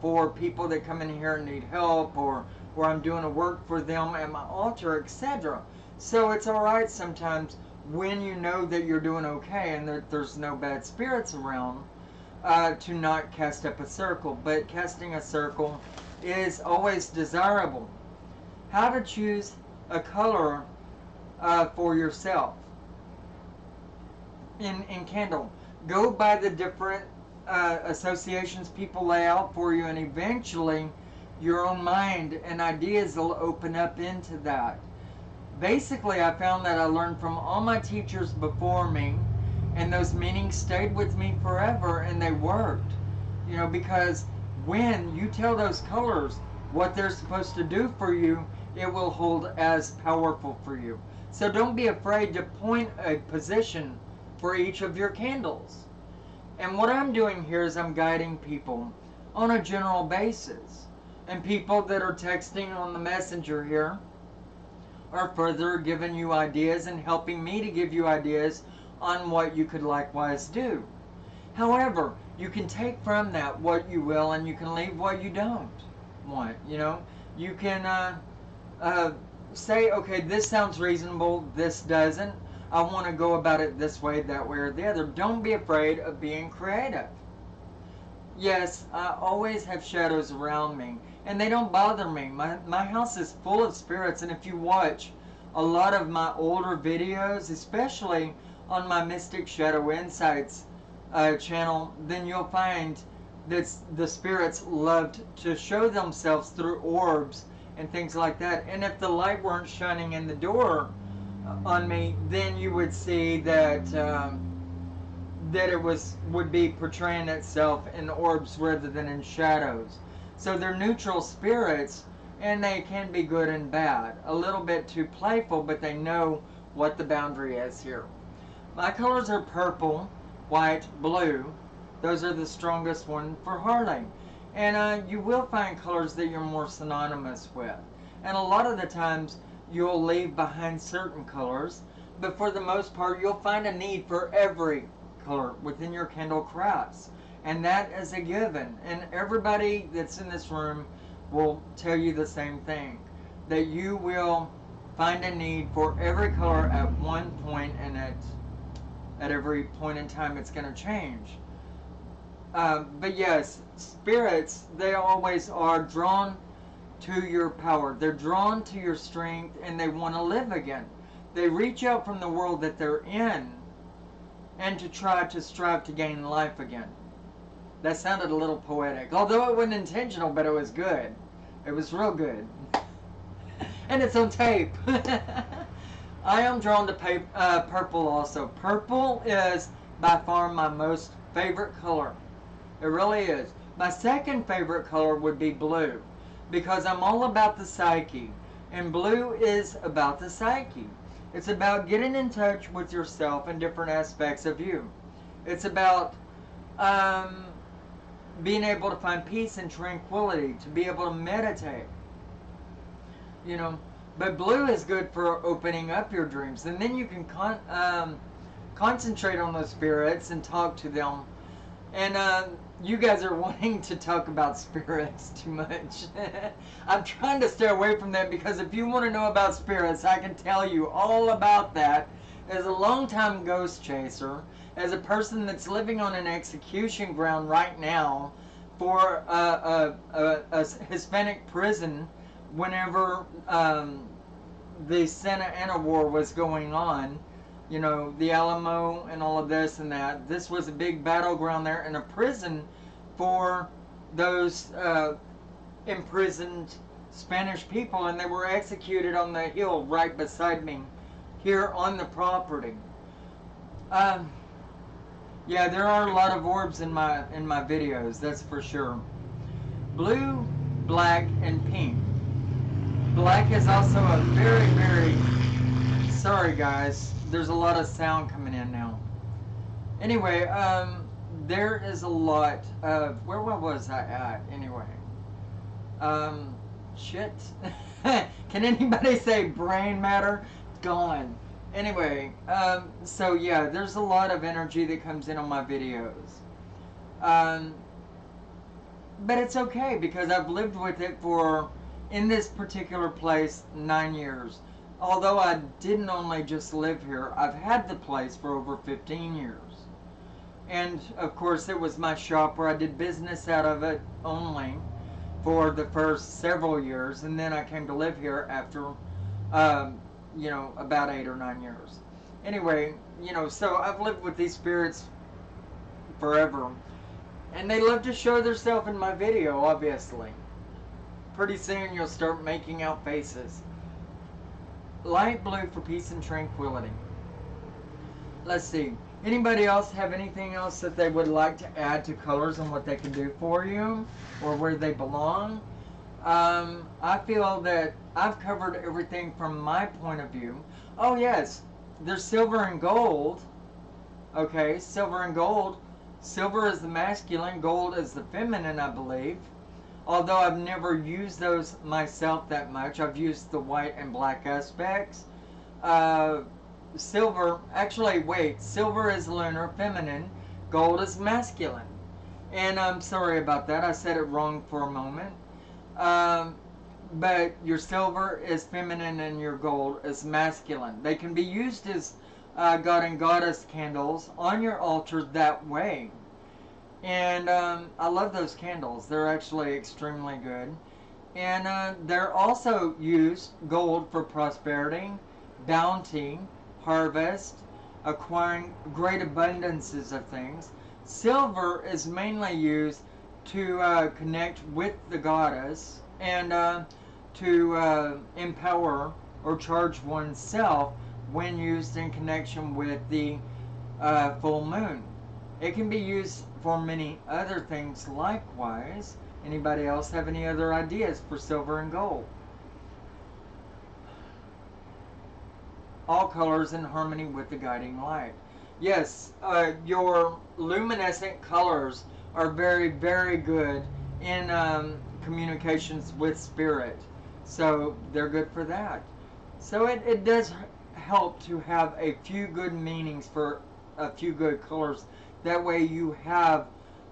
for people that come in here and need help, or where I'm doing a work for them at my altar, etc. So it's alright sometimes, when you know that you're doing okay and that there's no bad spirits around, to not cast up a circle. But casting a circle is always desirable. How to choose a color for yourself in candle. Go by the different associations people lay out for you, and eventually your own mind and ideas will open up into that. Basically, I found that I learned from all my teachers before me, and those meanings stayed with me forever, and they worked. Because when you tell those colors what they're supposed to do for you, it will hold as powerful for you. So don't be afraid to point a position for each of your candles. And what I'm doing here is I'm guiding people on a general basis. And people that are texting on the messenger here are further giving you ideas and helping me to give you ideas on what you could likewise do. However, you can take from that what you will, and you can leave what you don't want. You can say, okay, this sounds reasonable, this doesn't. I want to go about it this way, that way, or the other. Don't be afraid of being creative. Yes, I always have shadows around me, and they don't bother me. My house is full of spirits, and if you watch a lot of my older videos, especially on my Mystic Shadow Insights channel, then you'll find that the spirits loved to show themselves through orbs and things like that. And if the light weren't shining in the door on me, then you would see that that it would be portraying itself in orbs rather than in shadows. So they're neutral spirits, and they can be good and bad. A little bit too playful, but they know what the boundary is here. My colors are purple, white, blue. Those are the strongest one for Harley. And you will find colors that you're more synonymous with. And a lot of the times you'll leave behind certain colors, but for the most part you'll find a need for every color within your candle crafts. And that is a given. And everybody that's in this room will tell you the same thing, that you will find a need for every color at one point, and at every point in time it's going to change. But yes, spirits, they always are drawn to your power. They're drawn to your strength, and they want to live again. They reach out from the world that they're in and to try to strive to gain life again. That sounded a little poetic, although it wasn't intentional, but it was good. It was real good. And it's on tape. I am drawn to purple also. Purple is by far my most favorite color. It really is. My second favorite color would be blue, because I'm all about the psyche. And blue is about the psyche. It's about getting in touch with yourself and different aspects of you. It's about being able to find peace and tranquility, to be able to meditate. You know, but blue is good for opening up your dreams, and then you can concentrate on those spirits and talk to them. And you guys are wanting to talk about spirits too much. I'm trying to stay away from that, because if you want to know about spirits, I can tell you all about that. As a longtime ghost chaser, as a person that's living on an execution ground right now for a Hispanic prison, whenever the Santa Ana War was going on, you know, the Alamo and all of this and that. This was a big battleground there, and a prison for those imprisoned Spanish people, and they were executed on the hill right beside me here on the property. Yeah, there are a lot of orbs in my videos, that's for sure. Blue, black, and pink. Black is also a very, very... Sorry guys, there's a lot of sound coming in now. Anyway, there is a lot of... Where was I at, anyway? Shit. Can anybody say brain matter? Gone. Anyway, so yeah, there's a lot of energy that comes in on my videos. But it's okay, because I've lived with it for, in this particular place, 9 years. Although I didn't only just live here, I've had the place for over 15 years. And of course it was my shop where I did business out of it only for the first several years, and then I came to live here after you know, about 8 or 9 years. Anyway, you know, so I've lived with these spirits forever, and they love to show themselves in my video, obviously. Pretty soon you'll start making out faces. Light blue for peace and tranquility. Let's see. Anybody else have anything else that they would like to add to colors and what they can do for you, or where they belong? I feel that I've covered everything from my point of view. Oh yes, there's silver and gold. Okay, silver and gold. Silver is the masculine, gold is the feminine, I believe. Although I've never used those myself that much. I've used the white and black aspects. Silver, actually wait, silver is lunar, feminine. Gold is masculine. And I'm sorry about that, I said it wrong for a moment. But your silver is feminine and your gold is masculine. They can be used as God and Goddess candles on your altar that way. And I love those candles. They're actually extremely good. And they're also used, gold, for prosperity, bounty, harvest, acquiring great abundances of things. Silver is mainly used to connect with the goddess and to empower or charge oneself when used in connection with the full moon. It can be used for many other things likewise. Anybody else have any other ideas for silver and gold? All colors in harmony with the guiding light. Yes, your luminescent colors are very, very good in communications with spirit. So they're good for that. So it does help to have a few good meanings for a few good colors. That way you have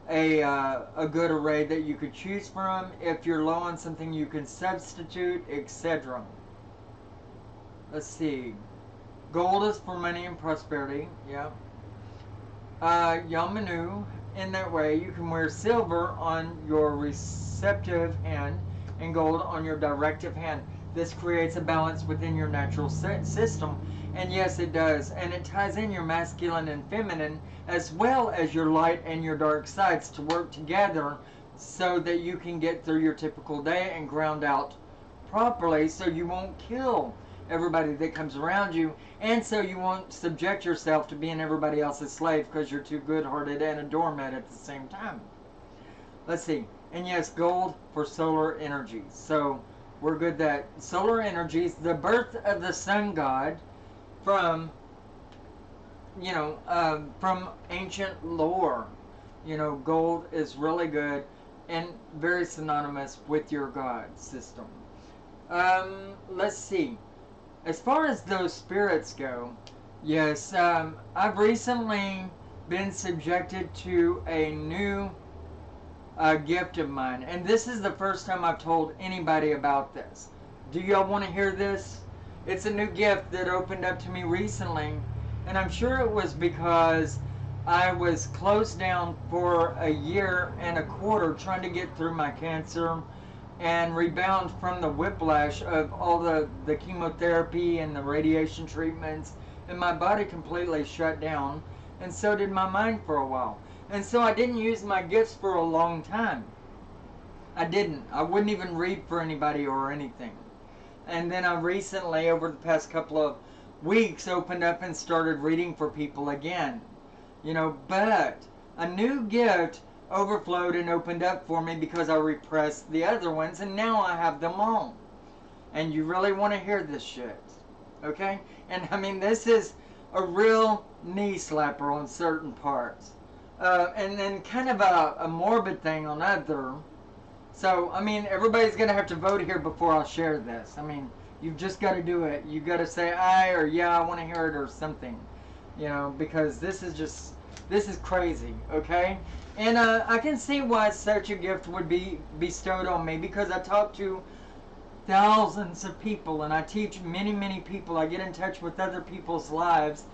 a good array that you could choose from. If you're low on something, you can substitute, etc. Let's see. Gold is for money and prosperity. Yeah. Yamanu. In that way, you can wear silver on your receptive hand and gold on your directive hand. This creates a balance within your natural system. And yes, it does. And it ties in your masculine and feminine, as well as your light and your dark sides, to work together so that you can get through your typical day and ground out properly, so you won't kill everybody that comes around you, and so you won't subject yourself to being everybody else's slave because you're too good-hearted and a doormat at the same time. Let's see. And yes, gold for solar energy. So we're good that solar energy is the birth of the sun god from, you know, from ancient lore. You know, gold is really good and very synonymous with your God system. Let's see. As far as those spirits go, yes, I've recently been subjected to a new gift of mine, and this is the first time I've told anybody about this. Do y'all want to hear this? It's a new gift that opened up to me recently, and I'm sure it was because I was closed down for a year and a quarter trying to get through my cancer and rebound from the whiplash of all the chemotherapy and the radiation treatments, and my body completely shut down, and so did my mind for a while. And so I didn't use my gifts for a long time. I didn't. I wouldn't even read for anybody or anything. And then I recently, over the past couple of weeks, opened up and started reading for people again. You know, but a new gift overflowed and opened up for me because I repressed the other ones, and now I have them all. And you really want to hear this shit. Okay? And I mean, this is a real knee slapper on certain parts. And then kind of a morbid thing on other. So, I mean, everybody's going to have to vote here before I'll share this. I mean, you've just got to do it. You've got to say aye or yeah, I want to hear it or something. You know, because this is crazy, okay? And I can see why such a gift would be bestowed on me, because I talk to thousands of people and I teach many, many people. I get in touch with other people's lives,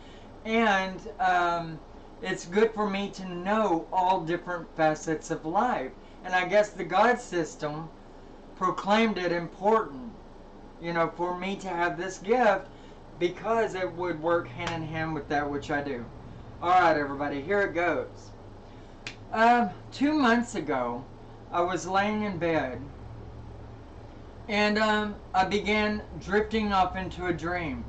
and it's good for me to know all different facets of life. And I guess the God system proclaimed it important, you know, for me to have this gift, because it would work hand in hand with that which I do. Alright, everybody, here it goes. 2 months ago, I was laying in bed, and I began drifting off into a dream.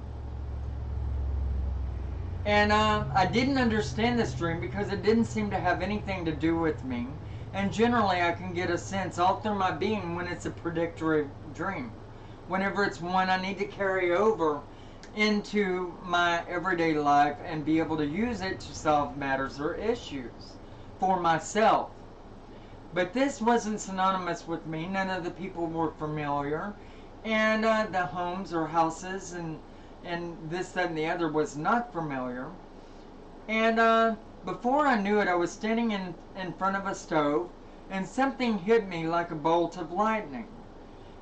And I didn't understand this dream because it didn't seem to have anything to do with me. And generally, I can get a sense all through my being when it's a predictory dream. Whenever it's one I need to carry over into my everyday life and be able to use it to solve matters or issues for myself. But this wasn't synonymous with me. None of the people were familiar, and the homes or houses and this, that, and the other was not familiar. And before I knew it, I was standing in front of a stove, and something hit me like a bolt of lightning,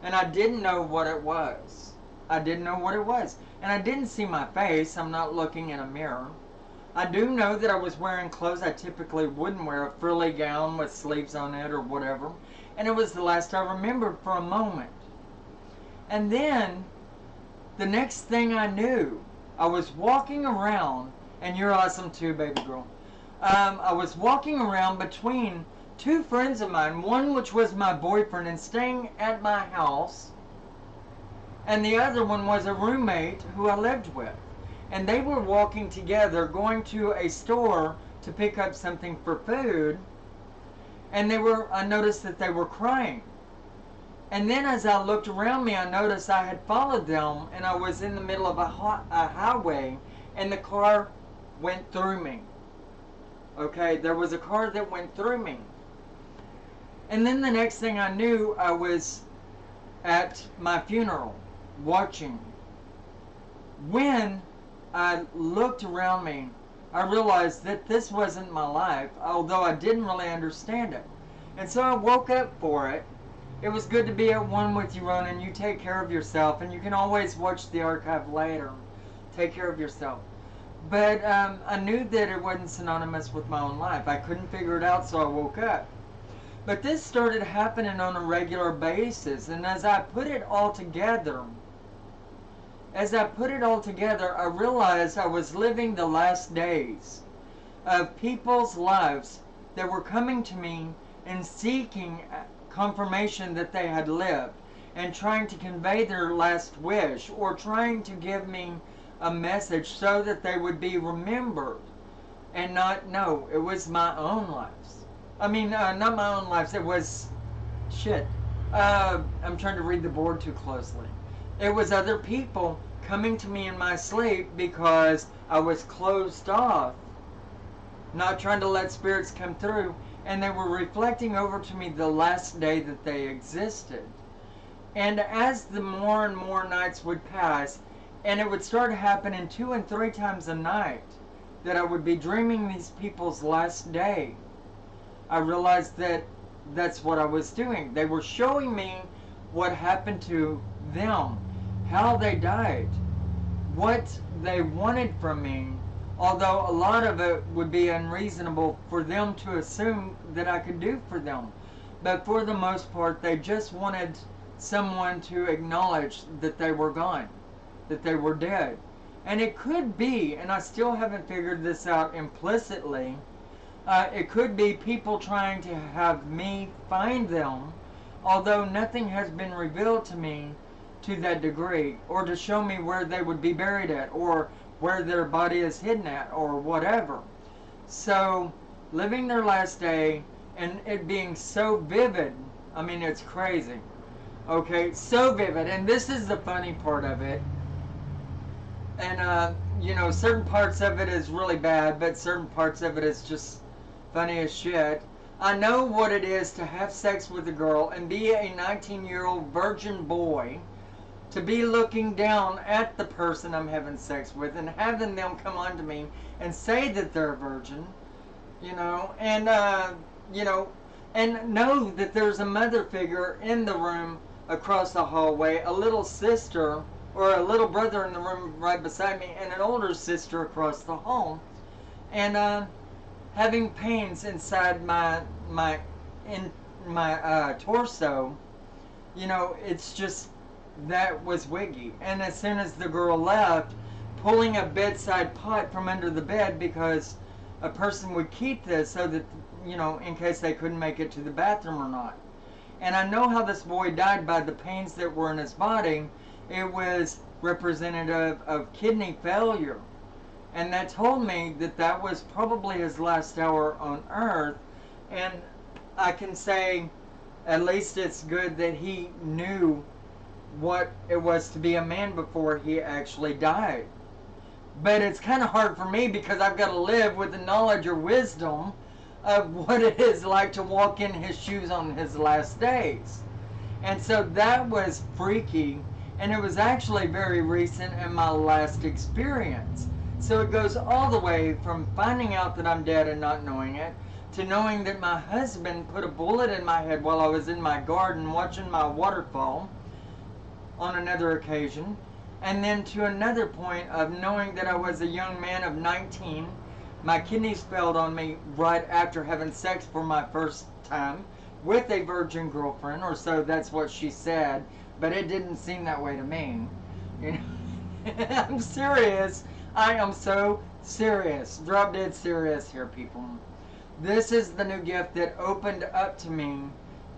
and I didn't know what it was. I didn't know what it was. And I didn't see my face. I'm not looking in a mirror. I do know that I was wearing clothes I typically wouldn't wear, a frilly gown with sleeves on it or whatever. And it was the last I remembered for a moment. And then, the next thing I knew, I was walking around, and you're awesome too, baby girl. I was walking around between two friends of mine, one which was my boyfriend and staying at my house, and the other one was a roommate who I lived with. And they were walking together, going to a store to pick up something for food, and I noticed that they were crying. And then as I looked around me, I noticed I had followed them, and I was in the middle of a highway, and the car went through me. Okay, there was a car that went through me. And then the next thing I knew, I was at my funeral, watching. When I looked around me, I realized that this wasn't my life, although I didn't really understand it. And so I woke up for it. It was good to be at one with you, Ronan. You take care of yourself, and you can always watch the archive later. Take care of yourself. But I knew that it wasn't synonymous with my own life. I couldn't figure it out, so I woke up. But this started happening on a regular basis, and as I put it all together, I realized I was living the last days of people's lives that were coming to me and seeking confirmation that they had lived, and trying to convey their last wish, or trying to give me a message so that they would be remembered and not know it was my own lives. I mean, not my own lives, it was shit. I'm trying to read the board too closely. It was other people coming to me in my sleep because I was closed off, not trying to let spirits come through, and they were reflecting over to me the last day that they existed. And as the more and more nights would pass, and it would start happening 2 and 3 times a night, that I would be dreaming these people's last day, I realized that that's what I was doing. They were showing me what happened to them, how they died, what they wanted from me, although a lot of it would be unreasonable for them to assume that I could do for them. But for the most part, they just wanted someone to acknowledge that they were gone, that they were dead. And it could be, and I still haven't figured this out implicitly, it could be people trying to have me find them, although nothing has been revealed to me to that degree, or to show me where they would be buried at, or where their body is hidden at, or whatever. So, living their last day, and it being so vivid, I mean, it's crazy. Okay, so vivid, and this is the funny part of it. And, you know, certain parts of it is really bad, but certain parts of it is just funny as shit. I know what it is to have sex with a girl and be a 19-year-old virgin boy, to be looking down at the person I'm having sex with and having them come on to me and say that they're a virgin, you know, and know that there's a mother figure in the room across the hallway, a little sister or a little brother in the room right beside me, and an older sister across the hall, and having pains inside my torso. You know, it's just, that was wiggy. And as soon as the girl left, pulling a bedside pot from under the bed, because a person would keep this so that, you know, in case they couldn't make it to the bathroom or not. And I know how this boy died by the pains that were in his body. It was representative of kidney failure. And that told me that that was probably his last hour on earth. And I can say, at least it's good that he knew what it was to be a man before he actually died. But it's kind of hard for me, because I've got to live with the knowledge or wisdom of what it is like to walk in his shoes on his last days. And so that was freaky, and it was actually very recent in my last experience. So it goes all the way from finding out that I'm dead and not knowing it, to knowing that my husband put a bullet in my head while I was in my garden watching my waterfall on another occasion, and then to another point of knowing that I was a young man of 19. My kidneys failed on me right after having sex for my first time with a virgin girlfriend, or so that's what she said, but it didn't seem that way to me. You know? I'm serious. I am so serious. Drop dead serious here, people. This is the new gift that opened up to me,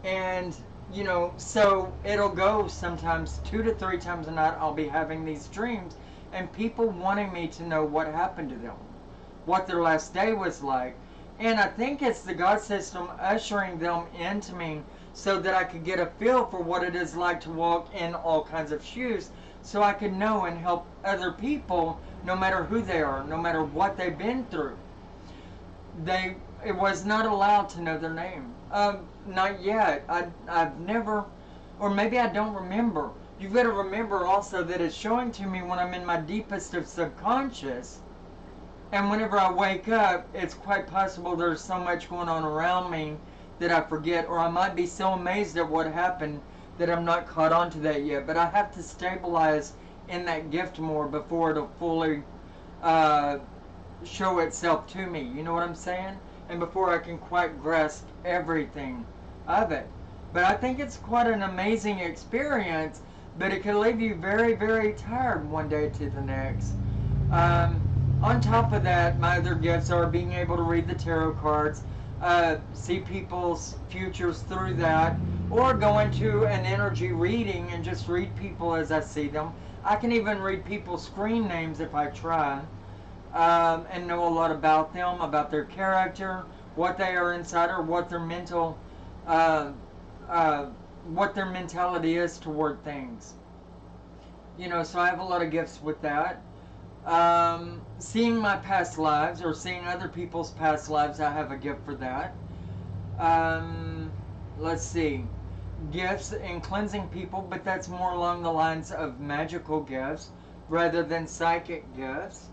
and you know, so it'll go sometimes 2 to 3 times a night. I'll be having these dreams, and people wanting me to know what happened to them, what their last day was like. And I think it's the God system ushering them into me so that I could get a feel for what it is like to walk in all kinds of shoes, so I could know and help other people, no matter who they are, no matter what they've been through. It was not allowed to know their name. Not yet. I've never, or maybe I don't remember. You've got to remember also that it's showing to me when I'm in my deepest of subconscious. And whenever I wake up, it's quite possible there's so much going on around me that I forget, or I might be so amazed at what happened that I'm not caught on to that yet. But I have to stabilize in that gift more before it'll fully show itself to me. You know what I'm saying? And before I can quite grasp everything of it. But I think it's quite an amazing experience, but it can leave you very, very tired one day to the next. On top of that, my other gifts are being able to read the tarot cards, see people's futures through that, or go into an energy reading and just read people as I see them. I can even read people's screen names if I try. And know a lot about them, about their character, what they are inside, or what their mental, what their mentality is toward things. You know, so I have a lot of gifts with that. Seeing my past lives, or seeing other people's past lives, I have a gift for that. Let's see. Gifts in cleansing people, but that's more along the lines of magical gifts rather than psychic gifts.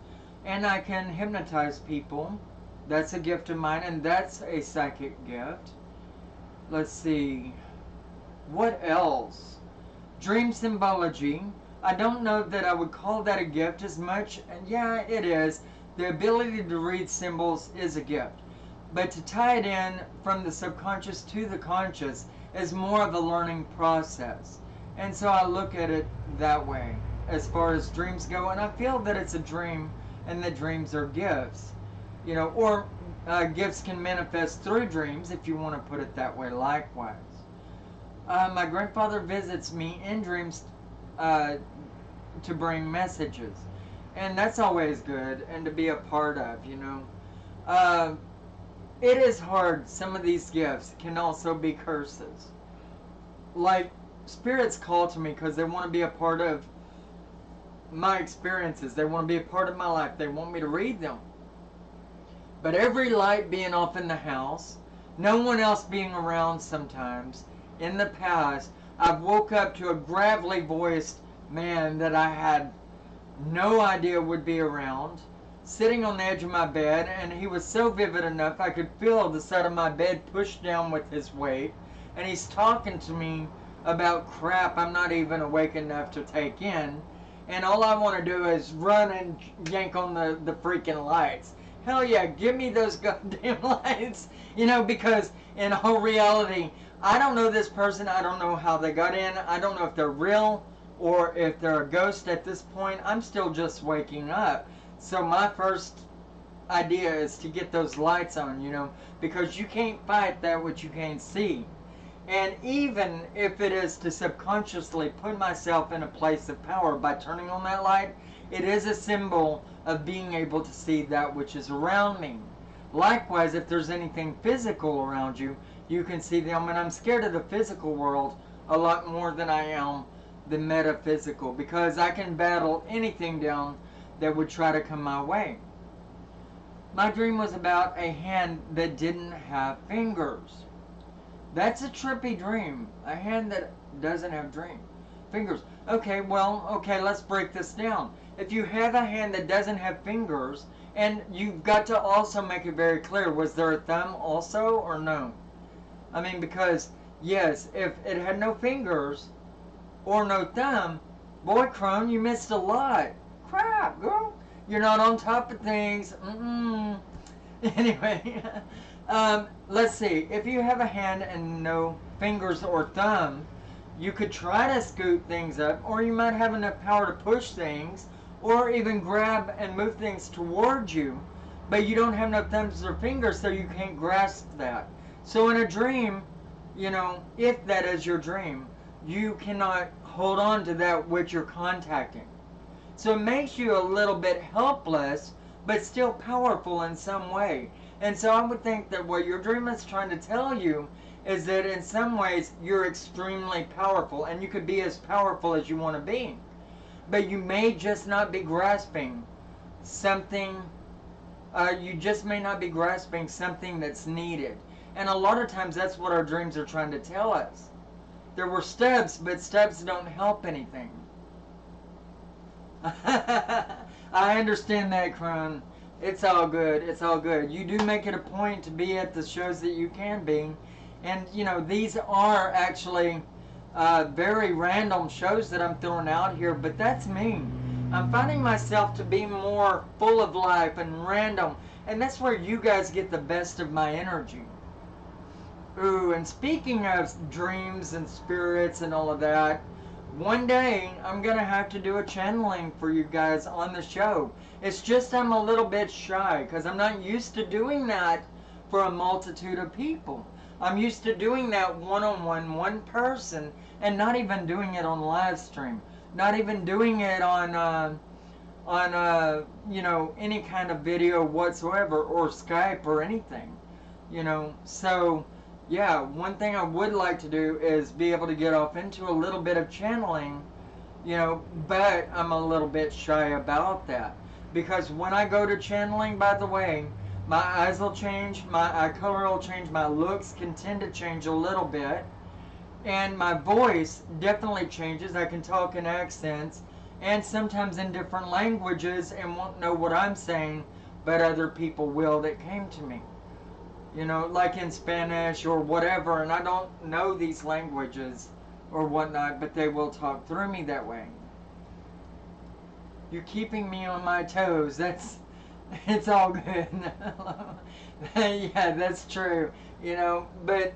And I can hypnotize people. That's a gift of mine, and that's a psychic gift. Let's see. What else? Dream symbology. I don't know that I would call that a gift as much. And yeah, it is. The ability to read symbols is a gift. But to tie it in from the subconscious to the conscious is more of a learning process. And so I look at it that way as far as dreams go. And I feel that it's a dream and that dreams are gifts. You know, or gifts can manifest through dreams if you want to put it that way likewise. My grandfather visits me in dreams to bring messages. And that's always good and to be a part of, you know. It is hard. Some of these gifts can also be curses. Like, spirits call to me because they want to be a part of my experiences. They want to be a part of my life. They want me to read them. But every light being off in the house, no one else being around sometimes, in the past, I've woke up to a gravelly voiced man that I had no idea would be around, sitting on the edge of my bed, and he was so vivid enough I could feel the side of my bed pushed down with his weight, and he's talking to me about crap I'm not even awake enough to take in, and all I want to do is run and yank on the freaking lights. Hell yeah, give me those goddamn lights, you know, because in all reality, I don't know this person, I don't know how they got in, I don't know if they're real or if they're a ghost at this point. I'm still just waking up. So my first idea is to get those lights on, you know, because you can't fight that which you can't see. And even if it is to subconsciously put myself in a place of power by turning on that light, it is a symbol of being able to see that which is around me. Likewise, if there's anything physical around you, you can see them. And I'm scared of the physical world a lot more than I am the metaphysical, because I can battle anything down that would try to come my way. My dream was about a hand that didn't have fingers. That's a trippy dream. A hand that doesn't have fingers. Okay, well, okay, let's break this down. If you have a hand that doesn't have fingers, and you've got to also make it very clear, was there a thumb also or no? I mean, because, yes, if it had no fingers or no thumb, boy, Crone, you missed a lot. Crap, girl. You're not on top of things. Anyway, let's see. If you have a hand and no fingers or thumb, you could try to scoot things up, or you might have enough power to push things, or even grab and move things towards you, but you don't have no thumbs or fingers, so you can't grasp that. So in a dream, you know, if that is your dream, you cannot hold on to that which you're contacting. So it makes you a little bit helpless, but still powerful in some way. And so I would think that what your dream is trying to tell you is that in some ways you're extremely powerful, and you could be as powerful as you want to be. But you may just not be grasping something, you just may not be grasping something that's needed. And a lot of times that's what our dreams are trying to tell us. There were stubs, but stubs don't help anything. I understand that, Crone. It's all good. It's all good. You do make it a point to be at the shows that you can be. And, you know, these are actually very random shows that I'm throwing out here, but that's me. I'm finding myself to be more full of life and random. And that's where you guys get the best of my energy. Ooh, and speaking of dreams and spirits and all of that, one day I'm going to have to do a channeling for you guys on the show. It's just I'm a little bit shy because I'm not used to doing that for a multitude of people. I'm used to doing that one-on-one, one person, and not even doing it on live stream. Not even doing it on you know, any kind of video whatsoever, or Skype or anything. You know, so yeah, one thing I would like to do is be able to get off into a little bit of channeling, you know, but I'm a little bit shy about that. Because when I go to channeling, by the way, My eyes will change, my eye color will change, my looks can tend to change a little bit, and my voice definitely changes. I can talk in accents and sometimes in different languages and won't know what I'm saying, but other people will that came to me. You know, like in Spanish or whatever, and I don't know these languages or whatnot, but they will talk through me that way. You're keeping me on my toes. It's all good. Yeah, that's true. You know, but,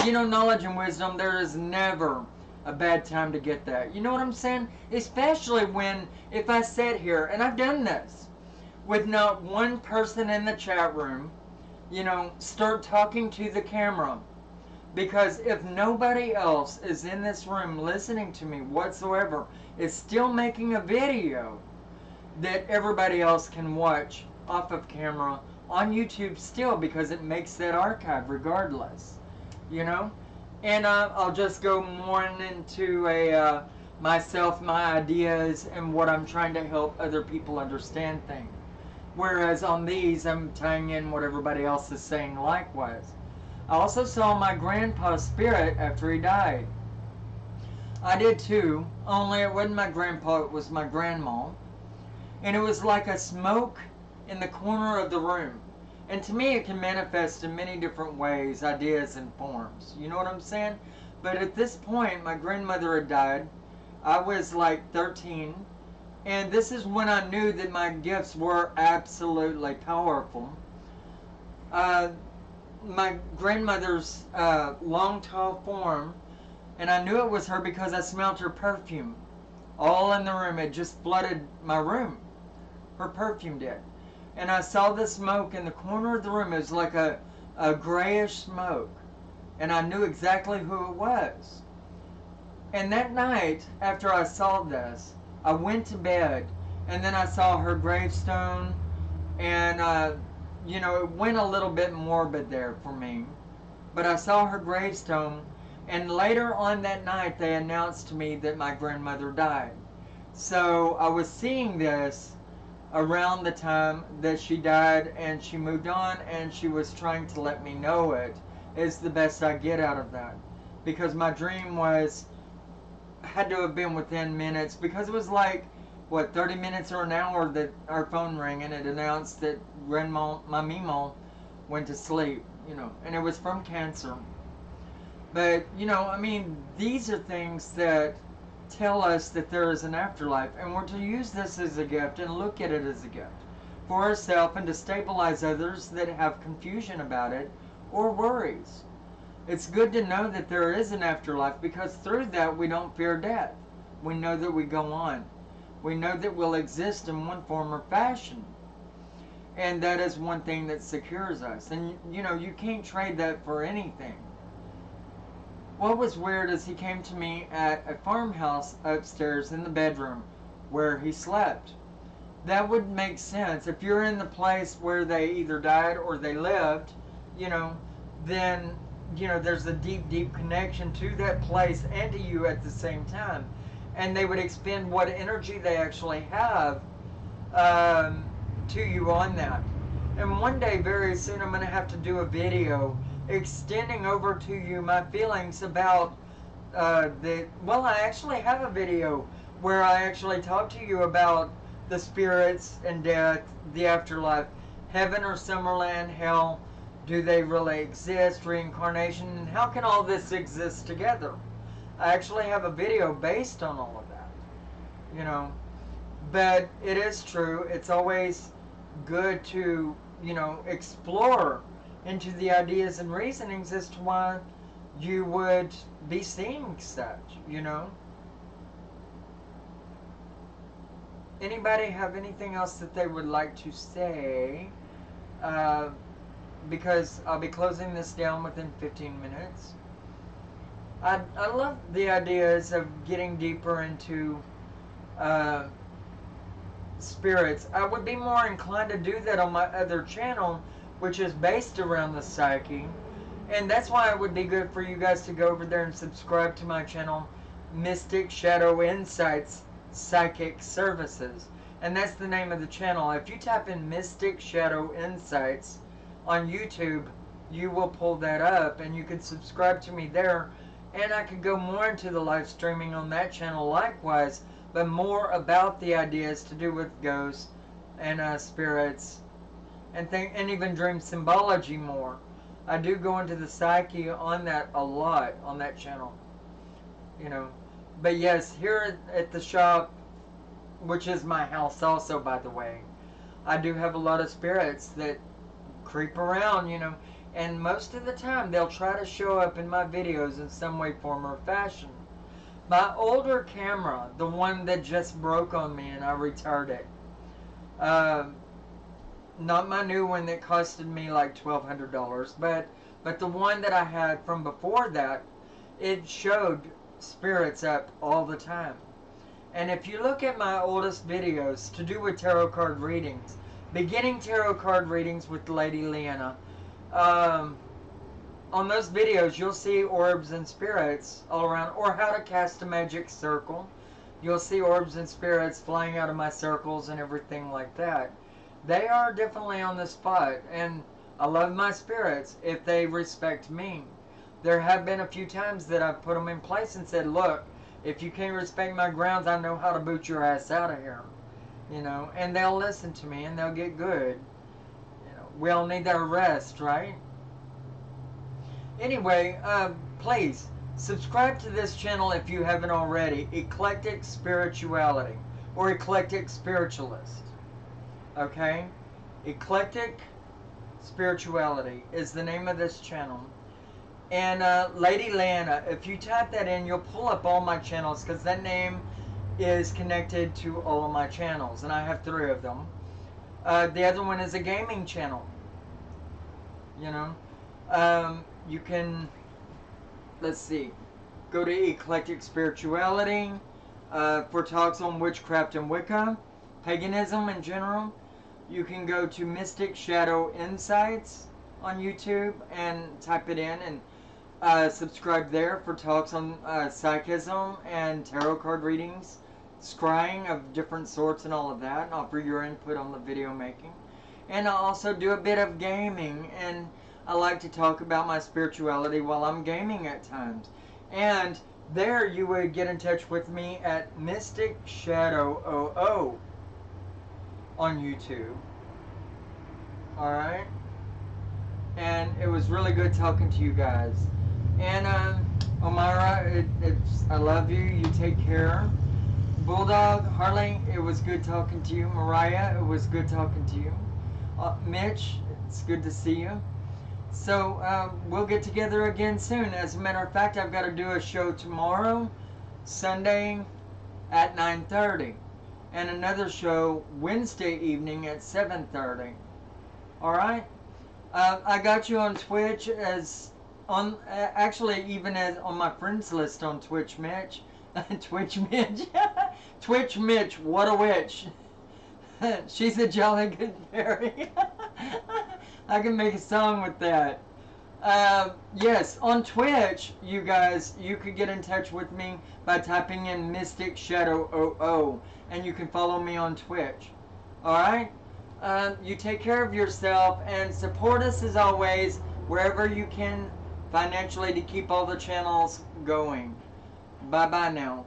you know, knowledge and wisdom, there is never a bad time to get that. You know what I'm saying? Especially when, if I sit here, and I've done this, with not one person in the chat room, you know, start talking to the camera. Because if nobody else is in this room listening to me whatsoever, it's still making a video that everybody else can watch off of camera on YouTube still, because it makes that archive regardless, you know. And I'll just go more into myself, my ideas, and what I'm trying to help other people understand things. Whereas on these, I'm tying in what everybody else is saying likewise. I also saw my grandpa's spirit after he died. I did too, only it wasn't my grandpa, it was my grandma. And it was like a smoke in the corner of the room. And to me, it can manifest in many different ways, ideas, and forms. You know what I'm saying? But at this point, my grandmother had died. I was like 13. And this is when I knew that my gifts were absolutely powerful. My grandmother's long, tall form, and I knew it was her because I smelled her perfume all in the room. It just flooded my room. Her perfume did. And I saw the smoke in the corner of the room. It was like a grayish smoke. And I knew exactly who it was. And that night, after I saw this, I went to bed. And then I saw her gravestone. And, you know, it went a little bit morbid there for me. But I saw her gravestone. And later on that night, they announced to me that my grandmother died. So I was seeing this around the time that she died, and she moved on, and she was trying to let me know it. Is the best I get out of that. Because my dream had to have been within minutes, because it was like, what, 30 minutes or an hour that our phone rang, and it announced that Grandma, my Mima, went to sleep, you know, and it was from cancer. But, you know, I mean, these are things that tell us that there is an afterlife, and we're to use this as a gift and look at it as a gift for ourselves and to stabilize others that have confusion about it or worries. It's good to know that there is an afterlife, because through that we don't fear death. We know that we go on. We know that we'll exist in one form or fashion. And that is one thing that secures us. And, you know, you can't trade that for anything. What was weird is he came to me at a farmhouse upstairs in the bedroom where he slept. That would make sense. If you're in the place where they either died or they lived, you know, then, you know, there's a deep, deep connection to that place and to you at the same time. And they would expend what energy they actually have to you on that. And one day, very soon, I'm going to have to do a video extending over to you my feelings about well, I actually have a video where I actually talk to you about the spirits and death, the afterlife, heaven or Summerland, hell, do they really exist, reincarnation, and how can all this exist together? I actually have a video based on all of that, you know. But it is true, it's always good to, you know, explore into the ideas and reasonings as to why you would be seeing such, you know. Anybody have anything else that they would like to say? Because I'll be closing this down within 15 minutes. I love the ideas of getting deeper into spirits. I would be more inclined to do that on my other channel, which is based around the psyche. And that's why it would be good for you guys to go over there and subscribe to my channel, Mystic Shadow Insights Psychic Services. And that's the name of the channel. If you type in Mystic Shadow Insights on YouTube, you will pull that up and you can subscribe to me there. And I could go more into the live streaming on that channel likewise, but more about the ideas to do with ghosts and spirits and even dream symbology more. I do go into the psyche on that a lot on that channel, you know. But yes, here at the shop, which is my house also, by the way, I do have a lot of spirits that creep around, you know, and most of the time they'll try to show up in my videos in some way, form, or fashion. My older camera, the one that just broke on me and I retired it, not my new one that costed me like $1,200, but the one that I had from before that, it showed spirits up all the time. And if you look at my oldest videos to do with tarot card readings, beginning tarot card readings with Lady Leeanna, on those videos you'll see orbs and spirits all around, or how to cast a magic circle. You'll see orbs and spirits flying out of my circles and everything like that. They are definitely on the spot, and I love my spirits if they respect me. There have been a few times that I've put them in place and said, look, if you can't respect my grounds, I know how to boot your ass out of here. You know, and they'll listen to me and they'll get good. You know, we all need that rest, right? Anyway, please subscribe to this channel if you haven't already. Eclectic Spirituality or Eclectic Spiritualist. Okay? Eclectic Spirituality is the name of this channel. And Lady Leeanna, if you type that in, you'll pull up all my channels, because that name is connected to all of my channels, and I have 3 of them. The other one is a gaming channel. You know, you can, let's see, go to Eclectic Spirituality for talks on witchcraft and Wicca, paganism in general. You can go to Mystic Shadow Insights on YouTube and type it in and subscribe there for talks on psychism and tarot card readings, scrying of different sorts and all of that, and offer your input on the video making. And I also do a bit of gaming, and I like to talk about my spirituality while I'm gaming at times. And there you would get in touch with me at Mystic Shadow 00 on YouTube. Alright? And it was really good talking to you guys. And Omara, I love you. You take care. Bulldog, Harley, it was good talking to you. Mariah, it was good talking to you. Mitch, it's good to see you. So we'll get together again soon. As a matter of fact, I've got to do a show tomorrow, Sunday at 9:30, and another show Wednesday evening at 7:30. All right. I got you on Twitch as on actually even as on my friends list on Twitch, Mitch. Twitch Mitch. Twitch Mitch, what a witch. She's a jolly good fairy. I can make a song with that. Yes, on Twitch, you guys, you could get in touch with me by typing in Mystic Shadow 00, and you can follow me on Twitch. Alright? You take care of yourself and support us as always wherever you can financially to keep all the channels going. Bye bye now.